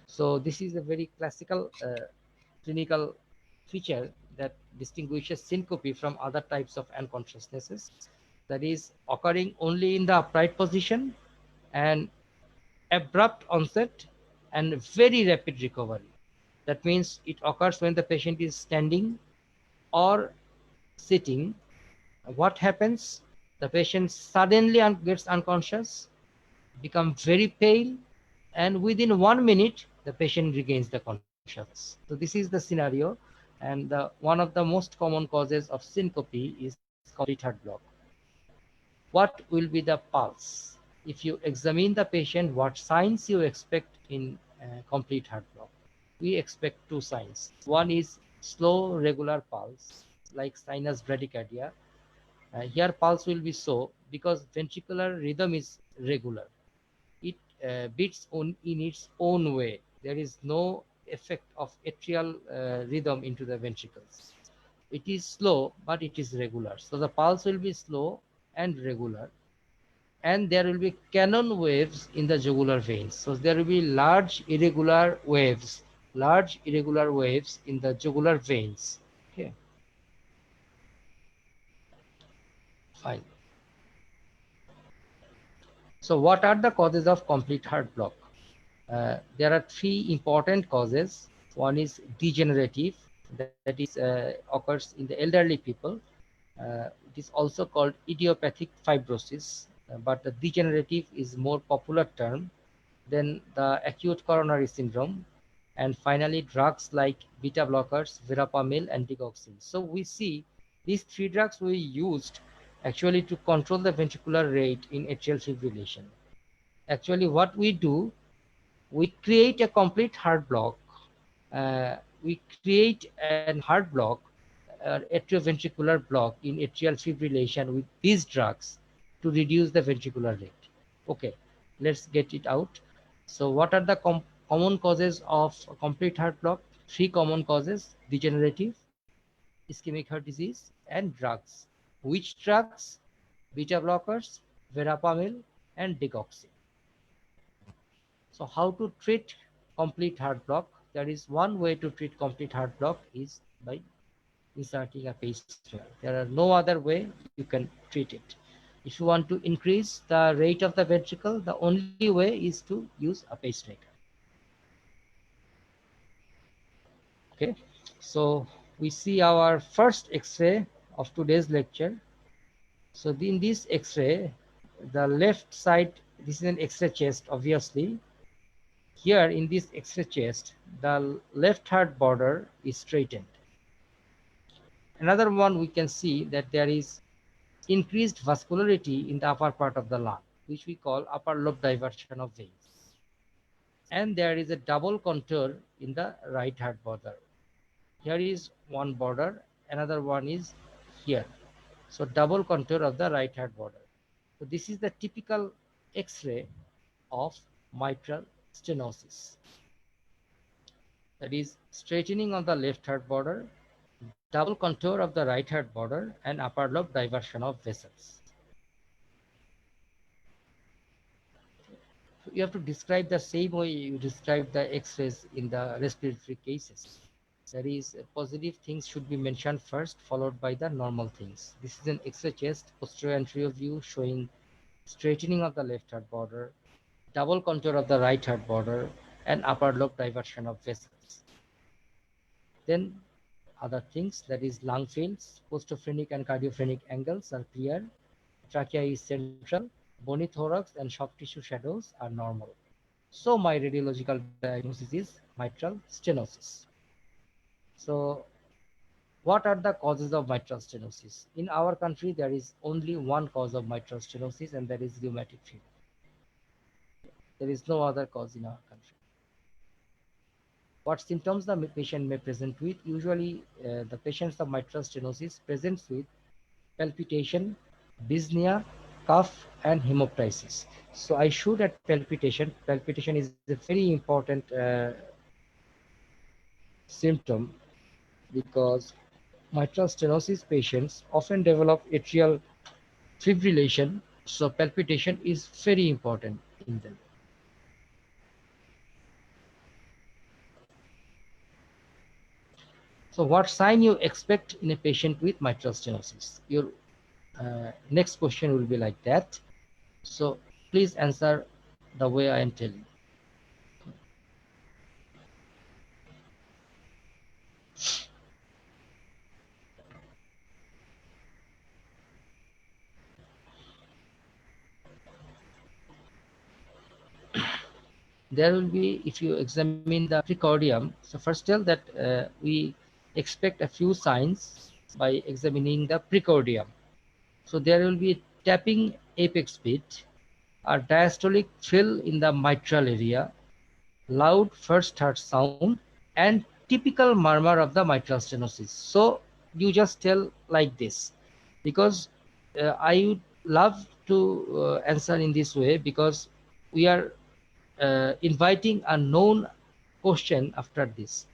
So this is a very classical clinical feature that distinguishes syncope from other types of unconsciousnesses, that is occurring only in the upright position and abrupt onset and very rapid recovery. That means it occurs when the patient is standing or sitting. What happens? The patient suddenly gets unconscious, becomes very pale, and within 1 minute, the patient regains the consciousness. So this is the scenario, and one of the most common causes of syncope is complete heart block. What will be the pulse? If you examine the patient, what signs you expect in complete heart block? We expect two signs. One is slow regular pulse, like sinus bradycardia. Here pulse will be so because ventricular rhythm is regular. It beats in its own way. There is no effect of atrial rhythm into the ventricles. It is slow, but it is regular. So the pulse will be slow and regular. And there will be cannon waves in the jugular veins. So there will be large irregular waves in the jugular veins. Okay, fine. So what are the causes of complete heart block? There are three important causes. One is degenerative, that is occurs in the elderly people. It is also called idiopathic fibrosis, but the degenerative is more popular term. Then the acute coronary syndrome, and finally drugs like beta blockers, verapamil, and digoxin. So we see these three drugs we used actually to control the ventricular rate in atrial fibrillation. Actually, what we do, we create a complete heart block. We create an heart block, atrioventricular block in atrial fibrillation with these drugs to reduce the ventricular rate. Okay, let's get it out. So what are the common causes of complete heart block? Three common causes: degenerative, ischemic heart disease, and drugs. Which drugs? Beta blockers, verapamil, and digoxin. So how to treat complete heart block? There is one way to treat complete heart block is by inserting a pacemaker. There are no other way you can treat it. If you want to increase the rate of the ventricle, the only way is to use a pacemaker. Okay, so we see our first X-ray of today's lecture. So in this X-ray, the left side, this is an X-ray chest, obviously. Here in this X-ray chest, the left heart border is straightened. Another one, we can see that there is increased vascularity in the upper part of the lung, which we call upper lobe diversion of veins. And there is a double contour in the right heart border. Here is one border, another one is here. So double contour of the right heart border. So this is the typical X-ray of mitral stenosis. That is straightening of the left heart border, double contour of the right heart border, and upper lobe diversion of vessels. So you have to describe the same way you describe the X-rays in the respiratory cases. That is, positive things should be mentioned first, followed by the normal things. This is an X-ray chest, posterior anterior view showing straightening of the left heart border, double contour of the right heart border, and upper lobe diversion of vessels. Then other things, that is lung fields, postophrenic and cardiophrenic angles are clear, trachea is central, bony thorax and soft tissue shadows are normal. So my radiological diagnosis is mitral stenosis. So what are the causes of mitral stenosis? In our country, there is only one cause of mitral stenosis, and that is rheumatic fever. There is no other cause in our country. What symptoms the patient may present with? Usually, the patients of mitral stenosis presents with palpitation, dyspnea, cough, and hemoptysis. So I showed at palpitation. Palpitation is a very important symptom because mitral stenosis patients often develop atrial fibrillation. So palpitation is very important in them. So what sign you expect in a patient with mitral stenosis? Your next question will be like that. So please answer the way I am telling. There will be, if you examine the precordium, so first tell that we expect a few signs by examining the precordium. So there will be tapping apex beat, a diastolic thrill in the mitral area, loud first heart sound, and typical murmur of the mitral stenosis. So you just tell like this, because I would love to answer in this way, because we are inviting a known question after this.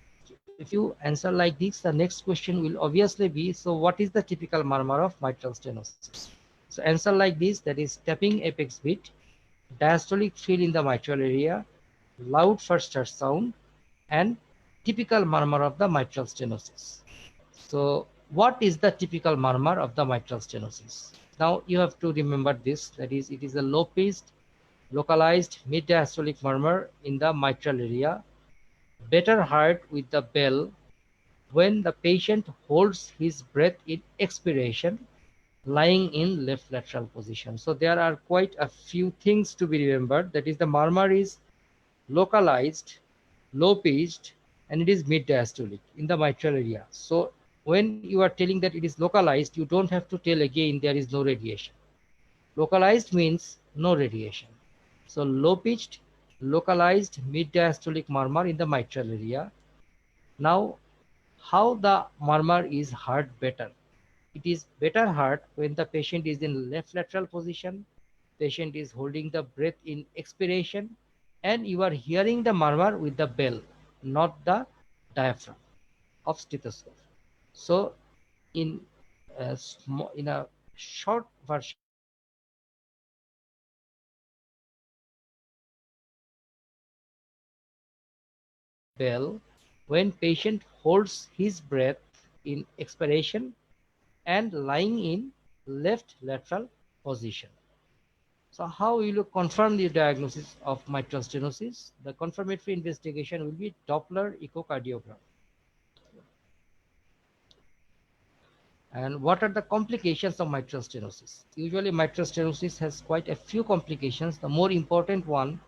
If you answer like this, the next question will obviously be, so what is the typical murmur of mitral stenosis? So answer like this, that is tapping apex beat, diastolic thrill in the mitral area, loud first heart sound, and typical murmur of the mitral stenosis. So what is the typical murmur of the mitral stenosis? Now you have to remember this, that is, it is a low-pitched, localized mid-diastolic murmur in the mitral area, better heard with the bell when the patient holds his breath in expiration, lying in left lateral position. So there are quite a few things to be remembered. That is, the murmur is localized, low pitched, and it is mid diastolic in the mitral area. So when you are telling that it is localized, you don't have to tell again there is no radiation. Localized means no radiation. So low pitched, localized mid diastolic murmur in the mitral area. Now, how the murmur is heard better? It is better heard when the patient is in left lateral position, patient is holding the breath in expiration, and you are hearing the murmur with the bell, not the diaphragm of stethoscope. So in a short version, bell when patient holds his breath in expiration and lying in left lateral position. So how will you confirm the diagnosis of mitral stenosis? The confirmatory investigation will be Doppler echocardiogram. And what are the complications of mitral stenosis? Usually mitral stenosis has quite a few complications. The more important one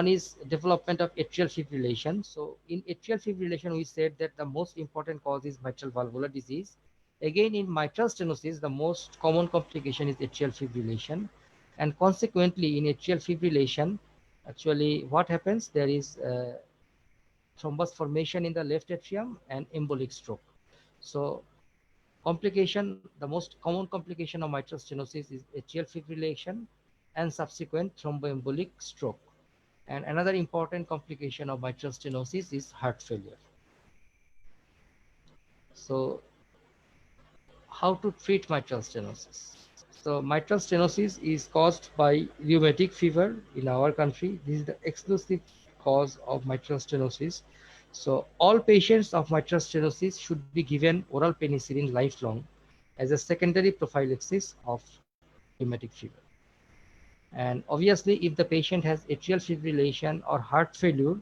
is development of atrial fibrillation. So in atrial fibrillation, we said that the most important cause is mitral valvular disease. Again, in mitral stenosis, the most common complication is atrial fibrillation. And consequently, in atrial fibrillation, actually what happens, there is thrombus formation in the left atrium and embolic stroke. So complication, the most common complication of mitral stenosis is atrial fibrillation and subsequent thromboembolic stroke. And another important complication of mitral stenosis is heart failure. So how to treat mitral stenosis? So mitral stenosis is caused by rheumatic fever in our country. This is the exclusive cause of mitral stenosis. So all patients of mitral stenosis should be given oral penicillin lifelong as a secondary prophylaxis of rheumatic fever. And obviously, if the patient has atrial fibrillation or heart failure,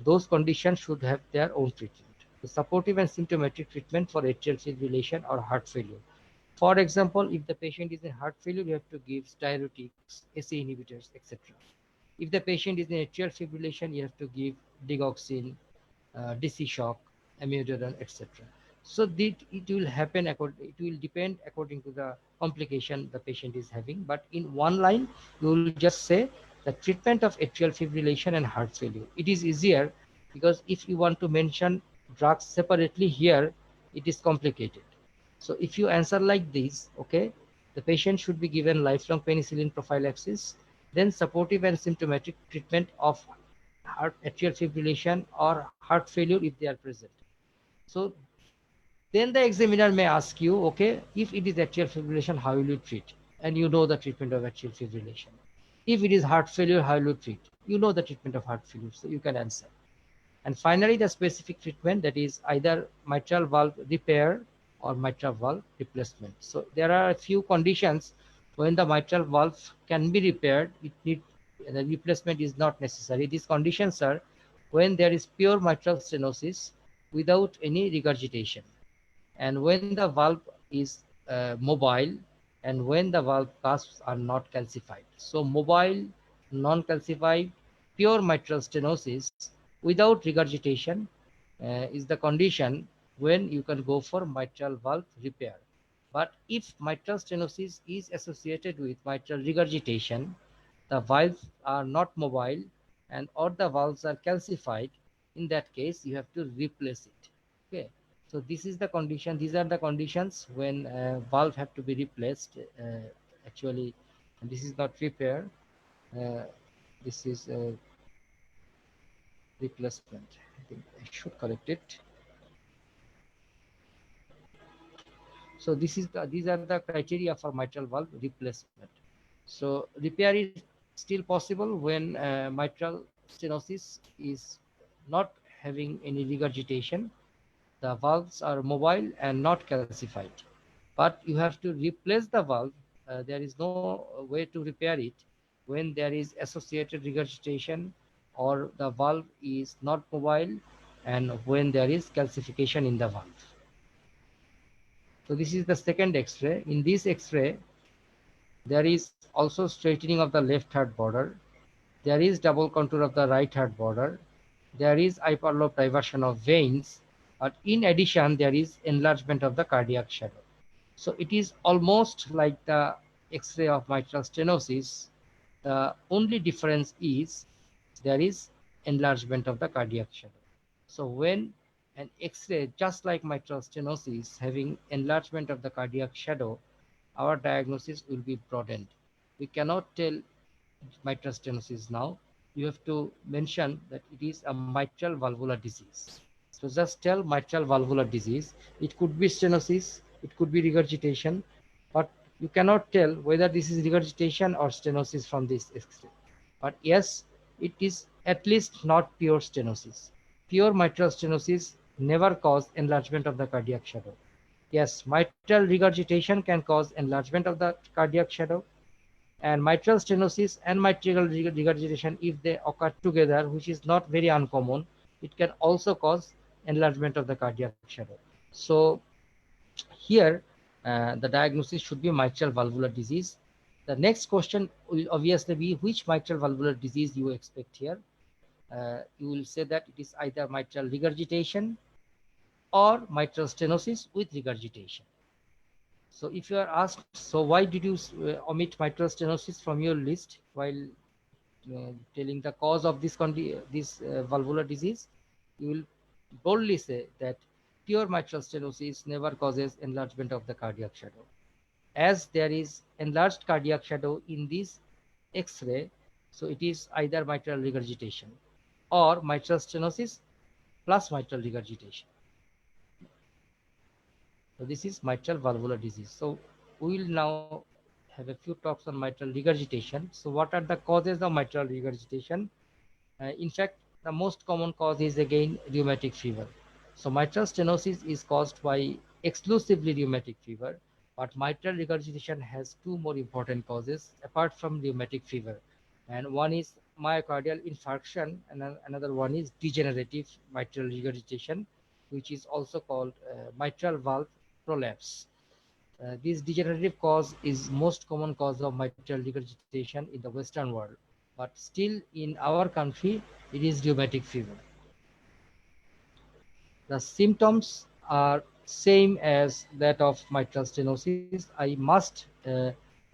those conditions should have their own treatment. The supportive and symptomatic treatment for atrial fibrillation or heart failure. For example, if the patient is in heart failure, you have to give diuretics, ACE inhibitors, etc. If the patient is in atrial fibrillation, you have to give digoxin, DC shock, amiodarone, etc. So it will happen it will depend according to the complication the patient is having. But in one line, you will just say the treatment of atrial fibrillation and heart failure. It is easier because if you want to mention drugs separately here, it is complicated. So if you answer like this, okay, the patient should be given lifelong penicillin prophylaxis, then supportive and symptomatic treatment of heart atrial fibrillation or heart failure if they are present. So then the examiner may ask you, okay, if it is atrial fibrillation, how will you treat? And you know the treatment of atrial fibrillation. If it is heart failure, how will you treat? You know the treatment of heart failure, so you can answer. And finally, the specific treatment, that is either mitral valve repair or mitral valve replacement. So there are a few conditions when the mitral valve can be repaired, the replacement is not necessary. These conditions are when there is pure mitral stenosis without any regurgitation, and when the valve is mobile, and when the valve cusps are not calcified. So mobile, non-calcified, pure mitral stenosis without regurgitation is the condition when you can go for mitral valve repair. But if mitral stenosis is associated with mitral regurgitation, the valves are not mobile, and or the valves are calcified, in that case you have to replace it. Okay, so this is the condition. These are the conditions when valve have to be replaced. Actually, this is not repair. Uh, this is replacement. I think I should correct it. So these are the criteria for mitral valve replacement. So repair is still possible when mitral stenosis is not having any regurgitation. The valves are mobile and not calcified. But you have to replace the valve. There is no way to repair it when there is associated regurgitation or the valve is not mobile and when there is calcification in the valve. So this is the second X-ray. In this X-ray, there is also straightening of the left heart border. There is double contour of the right heart border. There is hyperlobe diversion of veins. But in addition, there is enlargement of the cardiac shadow. So it is almost like the X-ray of mitral stenosis. The only difference is there is enlargement of the cardiac shadow. So when an X-ray, just like mitral stenosis, having enlargement of the cardiac shadow, our diagnosis will be broadened. We cannot tell mitral stenosis now. You have to mention that it is a mitral valvular disease. So just tell mitral valvular disease. It could be stenosis, it could be regurgitation, but you cannot tell whether this is regurgitation or stenosis from this X-ray. But yes, it is at least not pure stenosis. Pure mitral stenosis never cause enlargement of the cardiac shadow. Yes, mitral regurgitation can cause enlargement of the cardiac shadow, and mitral stenosis and mitral regurgitation, if they occur together, which is not very uncommon, it can also cause enlargement of the cardiac shadow. So here, the diagnosis should be mitral valvular disease. The next question will obviously be which mitral valvular disease you expect here. You will say that it is either mitral regurgitation or mitral stenosis with regurgitation. So if you are asked, so why did you omit mitral stenosis from your list while telling the cause of this valvular disease, you will boldly say that pure mitral stenosis never causes enlargement of the cardiac shadow. As there is enlarged cardiac shadow in this X-ray, so it is either mitral regurgitation or mitral stenosis plus mitral regurgitation. So this is mitral valvular disease. So we will now have a few talks on mitral regurgitation. So what are the causes of mitral regurgitation? In fact, the most common cause is again rheumatic fever. So mitral stenosis is caused by exclusively rheumatic fever, But mitral regurgitation has two more important causes apart from rheumatic fever. And one is myocardial infarction, and another one is degenerative mitral regurgitation, which is also called mitral valve prolapse. This degenerative cause is most common cause of mitral regurgitation in the Western world, but still in our country, it is rheumatic fever. The symptoms are same as that of mitral stenosis. I must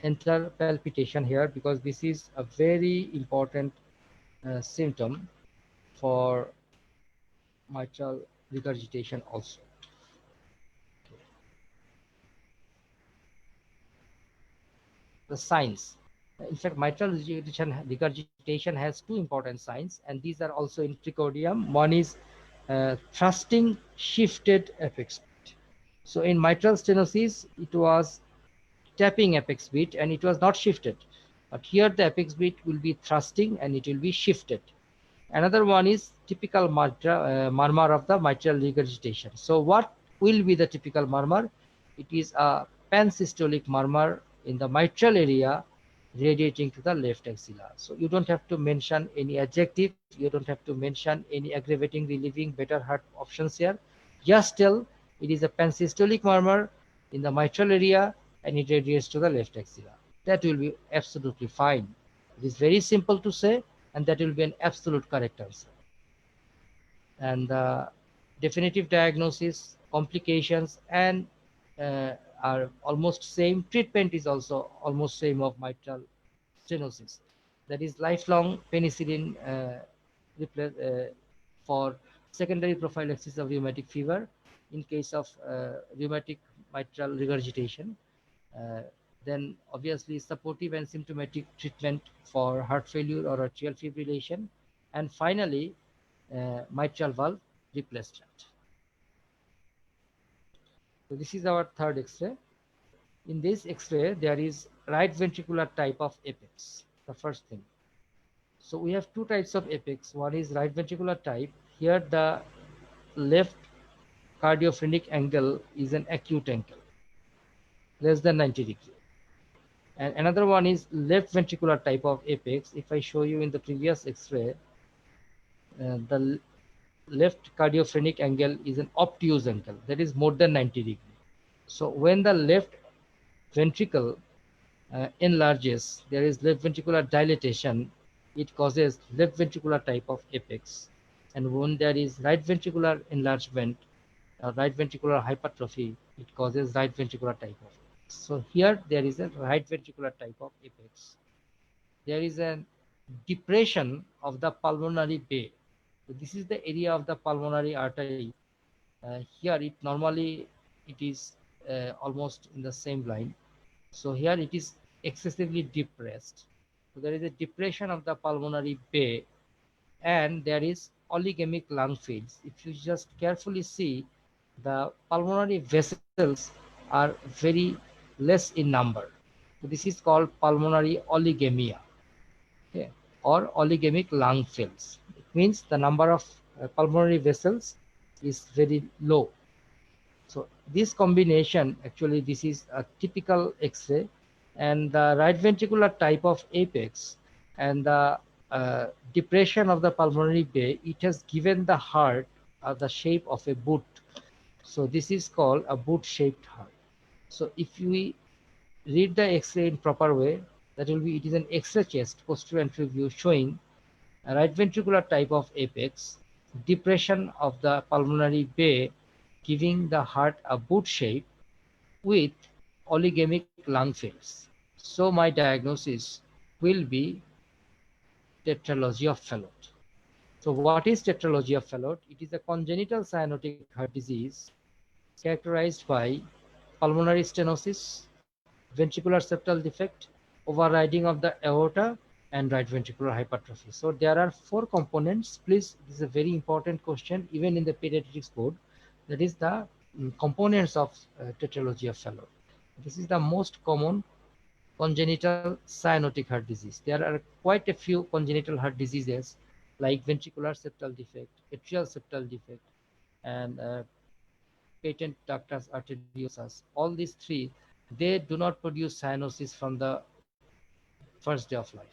enter palpitation here because this is a very important symptom for mitral regurgitation also. The signs. In fact, mitral regurgitation has two important signs, and these are also in precordium. One is thrusting shifted apex beat. So in mitral stenosis, it was tapping apex beat and it was not shifted. But here the apex beat will be thrusting and it will be shifted. Another one is typical murmur of the mitral regurgitation. So what will be the typical murmur? It is a pansystolic murmur in the mitral area radiating to the left axilla. So you don't have to mention any adjective, you don't have to mention any aggravating, relieving, better heart options here. Just tell it is a pansystolic murmur in the mitral area and it radiates to the left axilla. That will be absolutely fine. It is very simple to say, and that will be an absolute correct answer. And definitive diagnosis, complications, and are almost same. Treatment is also almost same of mitral stenosis. That is lifelong penicillin for secondary prophylaxis of rheumatic fever in case of rheumatic mitral regurgitation. Uh, then obviously supportive and symptomatic treatment for heart failure or atrial fibrillation. And finally, mitral valve replacement. So this is our third X-ray. In this X-ray, there is right ventricular type of apex, the first thing. So we have two types of apex. One is right ventricular type. Here the left cardiophrenic angle is an acute angle, less than 90 degrees. And another one is left ventricular type of apex. If I show you in the previous X-ray, the left cardiophrenic angle is an obtuse angle, that is more than 90 degrees. So when the left ventricle enlarges, there is left ventricular dilatation, it causes left ventricular type of apex. And when there is right ventricular enlargement, right ventricular hypertrophy, it causes right ventricular type of apex. So here there is a right ventricular type of apex. There is a depression of the pulmonary bay. So this is the area of the pulmonary artery. Here it normally it is almost in the same line. So here it is excessively depressed. So there is a depression of the pulmonary bay, and there is oligemic lung fields. If you just carefully see, the pulmonary vessels are very less in number. So this is called pulmonary oligemia, okay, or oligemic lung fields. It means the number of pulmonary vessels is very low. So this combination, actually this is a typical X-ray, and the right ventricular type of apex and the depression of the pulmonary bay, it has given the heart the shape of a boot. So this is called a boot-shaped heart. So if we read the X-ray in proper way, that will be, it is an X-ray chest posterior ventral view showing a right ventricular type of apex, depression of the pulmonary bay, giving the heart a boot shape with oligemic lung fields. So my diagnosis will be tetralogy of Fallot. So what is tetralogy of Fallot? It is a congenital cyanotic heart disease characterized by pulmonary stenosis, ventricular septal defect, overriding of the aorta, and right ventricular hypertrophy. So there are four components. Please, this is a very important question, even in the pediatrics board. That is the components of tetralogy of Fallot. This is the most common congenital cyanotic heart disease. There are quite a few congenital heart diseases like ventricular septal defect, atrial septal defect, and patent ductus arteriosus. All these three they do not produce cyanosis from the first day of life.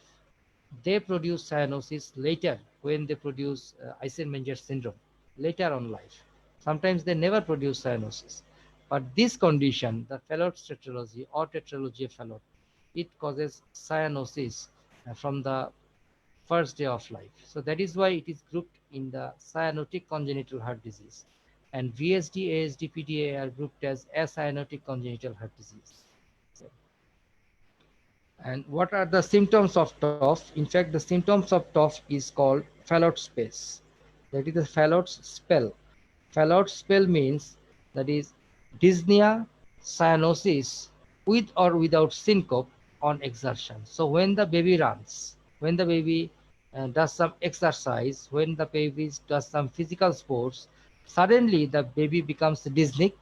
They produce cyanosis later when they produce Eisenmenger syndrome, later on life. Sometimes they never produce cyanosis. But this condition, the Fallot's tetralogy or tetralogy of Fallot, it causes cyanosis from the first day of life. So that is why it is grouped in the cyanotic congenital heart disease. And VSD, ASD, PDA are grouped as acyanotic congenital heart disease. And what are the symptoms of TOF? In fact, the symptoms of TOF is called Fallot space. That is the Fallot's spell. Fallot spell means that is dyspnea, cyanosis with or without syncope on exertion. So when the baby runs, when the baby does some exercise, when the baby does some physical sports, suddenly the baby becomes dyspneic,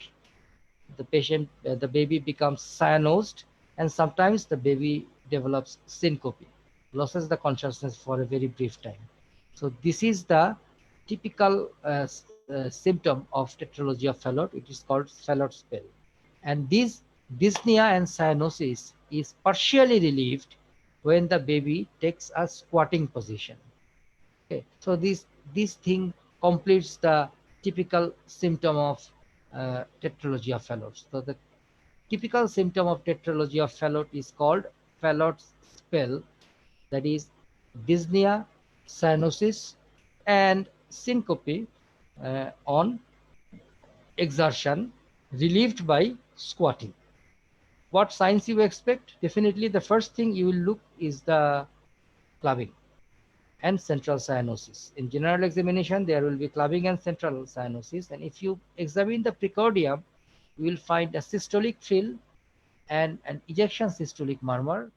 the baby becomes cyanosed, and sometimes the baby develops syncope, loses the consciousness for a very brief time. So this is the typical symptom of tetralogy of Fallot. It is called Fallot spell. And this dyspnea and cyanosis is partially relieved when the baby takes a squatting position. Okay, so this thing completes the typical symptom of tetralogy of Fallot. So the typical symptom of tetralogy of Fallot is called Fallot's spell, that is dyspnea, cyanosis, and syncope on exertion, relieved by squatting. What signs you expect? Definitely the first thing you will look is the clubbing and central cyanosis. In general examination, there will be clubbing and central cyanosis. And if you examine the precordium, you will find a systolic frill and an ejection systolic murmur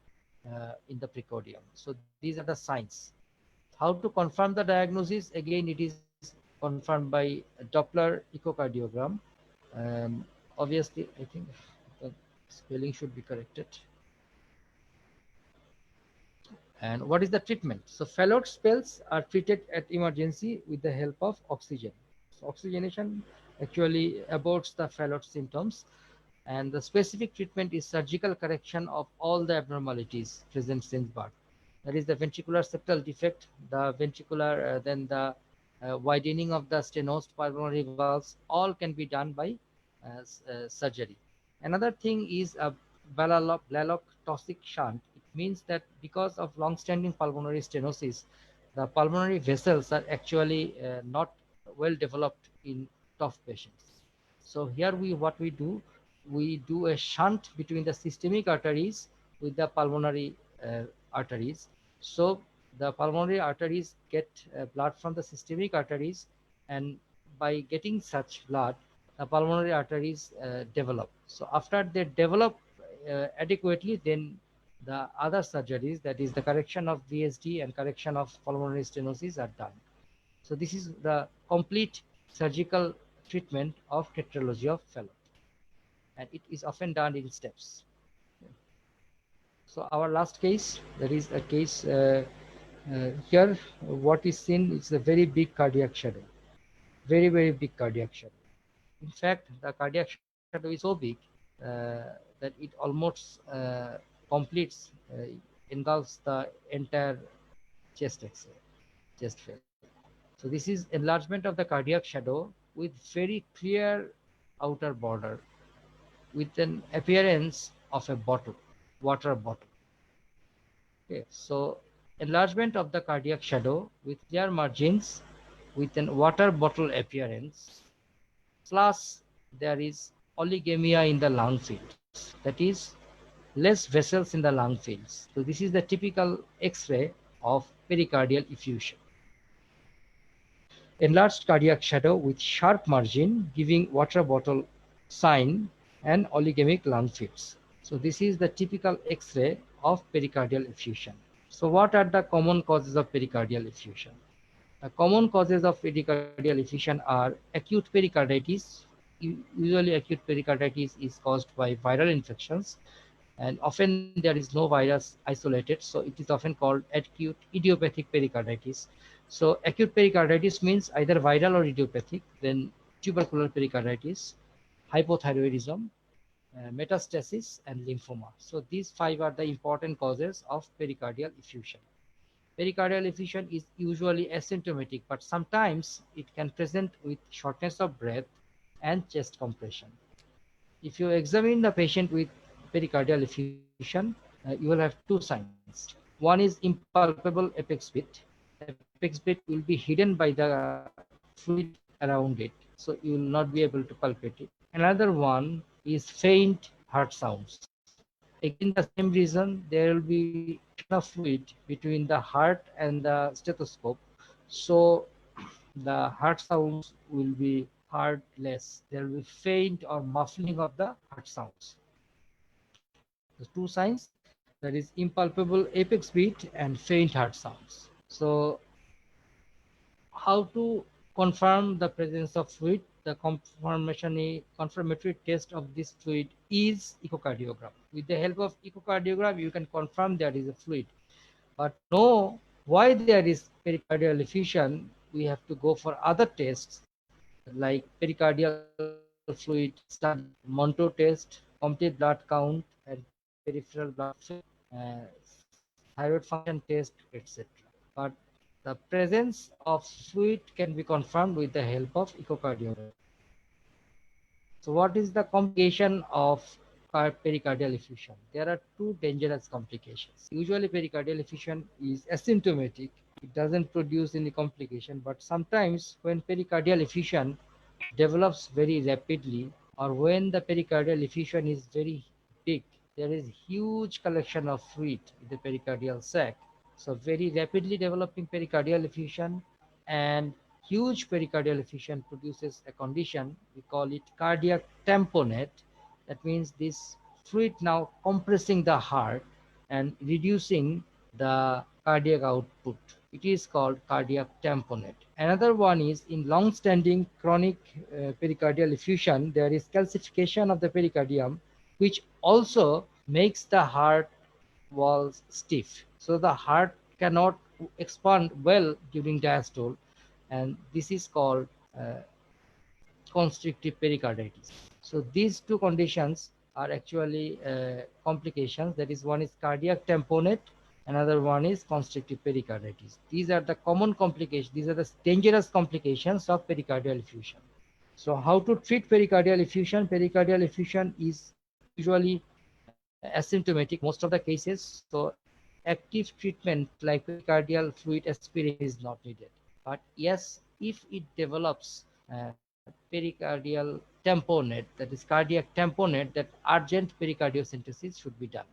in the precordium. So these are the signs. How to confirm the diagnosis? Again, it is confirmed by Doppler echocardiogram. Obviously, I think the spelling should be corrected. And what is the treatment? So Fallot spells are treated at emergency with the help of oxygen. So oxygenation actually aborts the Fallot symptoms, and the specific treatment is surgical correction of all the abnormalities present since birth. That is the ventricular septal defect, the ventricular, then the widening of the stenosed pulmonary valves, all can be done by surgery. Another thing is a Blalock Taussig shunt. It means that because of long-standing pulmonary stenosis, the pulmonary vessels are actually not well developed in TOF patients. So here what we do a shunt between the systemic arteries with the pulmonary arteries. So the pulmonary arteries get blood from the systemic arteries, and by getting such blood, the pulmonary arteries develop. So after they develop adequately, then the other surgeries, that is the correction of VSD and correction of pulmonary stenosis, are done. So this is the complete surgical treatment of tetralogy of Fallot, and it is often done in steps. So our last case, there is a case here. What is seen is a very big cardiac shadow, very, very big cardiac shadow. In fact, the cardiac shadow is so big that it almost completes, engulfs the entire chest X-ray, chest field. So this is enlargement of the cardiac shadow with very clear outer border, with an appearance of a bottle, water bottle. Okay, so enlargement of the cardiac shadow with clear margins, with an water bottle appearance, plus there is oligemia in the lung fields. That is, less vessels in the lung fields. So this is the typical X-ray of pericardial effusion. Enlarged cardiac shadow with sharp margin giving water bottle sign and oligemic lung fields. So this is the typical X-ray of pericardial effusion. So what are the common causes of pericardial effusion? The common causes of pericardial effusion are acute pericarditis. Usually acute pericarditis is caused by viral infections, and often there is no virus isolated, so it is often called acute idiopathic pericarditis. So acute pericarditis means either viral or idiopathic. Then tubercular pericarditis, hypothyroidism, metastasis, and lymphoma. So these 5 are the important causes of pericardial effusion. Pericardial effusion is usually asymptomatic, but sometimes it can present with shortness of breath and chest compression. If you examine the patient with pericardial effusion, you will have 2 signs. One is impalpable apex bit. Apex bit will be hidden by the fluid around it, so you will not be able to palpate it. Another one is faint heart sounds. Again, the same reason, there will be accumulation of fluid between the heart and the stethoscope, so the heart sounds will be heard less. There will be faint or muffling of the heart sounds. The 2 signs, that is impalpable apex beat and faint heart sounds. So how to confirm the presence of fluid? The confirmatory test of this fluid is echocardiogram. With the help of echocardiogram, you can confirm there is a fluid. But to know why there is pericardial effusion, we have to go for other tests like pericardial fluid study, Monto test, complete blood count, and peripheral blood film, uh, thyroid function test, etc. But the presence of fluid can be confirmed with the help of echocardiogram. So what is the complication of pericardial effusion? There are 2 dangerous complications. Usually pericardial effusion is asymptomatic. It doesn't produce any complication, but sometimes when pericardial effusion develops very rapidly, or when the pericardial effusion is very big, there is huge collection of fluid in the pericardial sac. So very rapidly developing pericardial effusion and huge pericardial effusion produces a condition, we call it cardiac tamponade. That means this fluid now compressing the heart and reducing the cardiac output. It is called cardiac tamponade. Another one is in long-standing chronic pericardial effusion, there is calcification of the pericardium, which also makes the heart walls stiff. So the heart cannot expand well during diastole, and this is called constrictive pericarditis. So these 2 conditions are actually complications. That is, one is cardiac tamponade, another one is constrictive pericarditis. These are the common complications. These are the dangerous complications of pericardial effusion. So how to treat pericardial effusion? Pericardial effusion is usually asymptomatic most of the cases. So active treatment like pericardial fluid aspiration is not needed. But yes, if it develops pericardial tamponade, that is cardiac tamponade, that urgent pericardiocentesis should be done.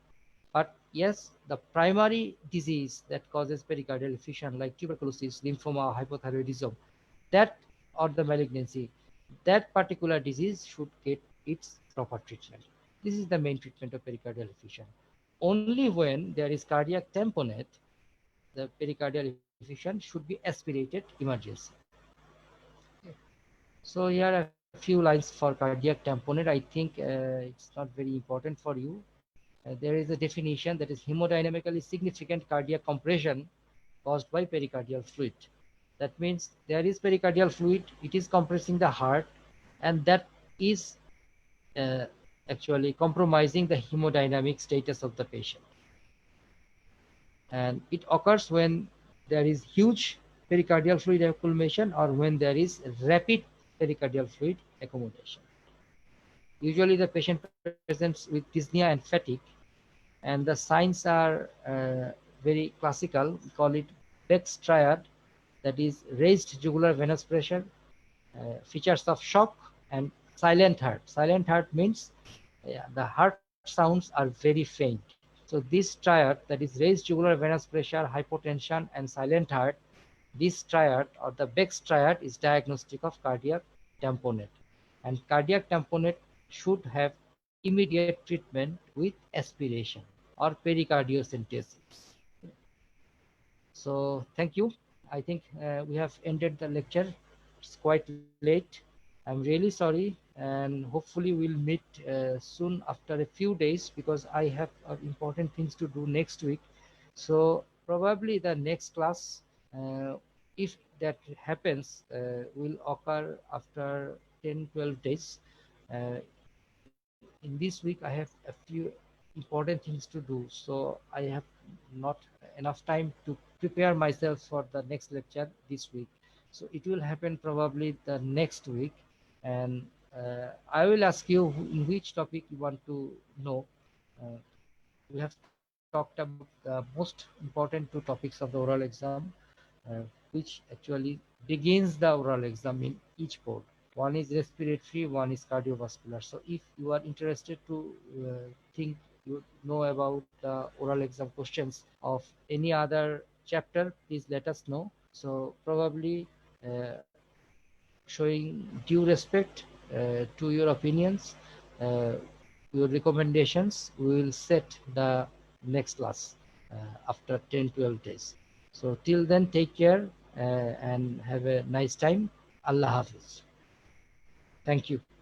But yes, the primary disease that causes pericardial effusion like tuberculosis, lymphoma, hypothyroidism, that or the malignancy, that particular disease should get its proper treatment. This is the main treatment of pericardial effusion. Only when there is cardiac tamponade, the pericardial effusion should be aspirated emergency. So here are a few lines for cardiac tamponade. I think it's not very important for you. There is a definition, that is hemodynamically significant cardiac compression caused by pericardial fluid. That means there is pericardial fluid, it is compressing the heart, and that is uh, actually compromising the hemodynamic status of the patient. And it occurs when there is huge pericardial fluid accumulation or when there is rapid pericardial fluid accumulation. Usually the patient presents with dyspnea and fatigue, and the signs are very classical. We call it Beck's triad, that is raised jugular venous pressure, features of shock, and silent heart. Silent heart means the heart sounds are very faint. So this triad, that is raised jugular venous pressure, hypotension, and silent heart, this triad or the Beck's triad is diagnostic of cardiac tamponade. And cardiac tamponade should have immediate treatment with aspiration or pericardiocentesis. So thank you. I think we have ended the lecture. It's quite late. I'm really sorry, and hopefully we'll meet soon after a few days, because I have important things to do next week. So probably the next class, uh, if that happens, will occur after 10-12 days. in this week I have a few important things to do, so I have not enough time to prepare myself for the next lecture this week. So it will happen probably the next week, and I will ask you in which topic you want to know. We have talked about the most important two topics of the oral exam, which actually begins the oral exam in each board. One is respiratory, one is cardiovascular. So if you are interested to think you know about the oral exam questions of any other chapter, please let us know. So probably uh, showing due respect to your opinions, uh, your recommendations, we will set the next class after 10-12 days. So till then, take care and have a nice time. Allah Hafiz. Thank you.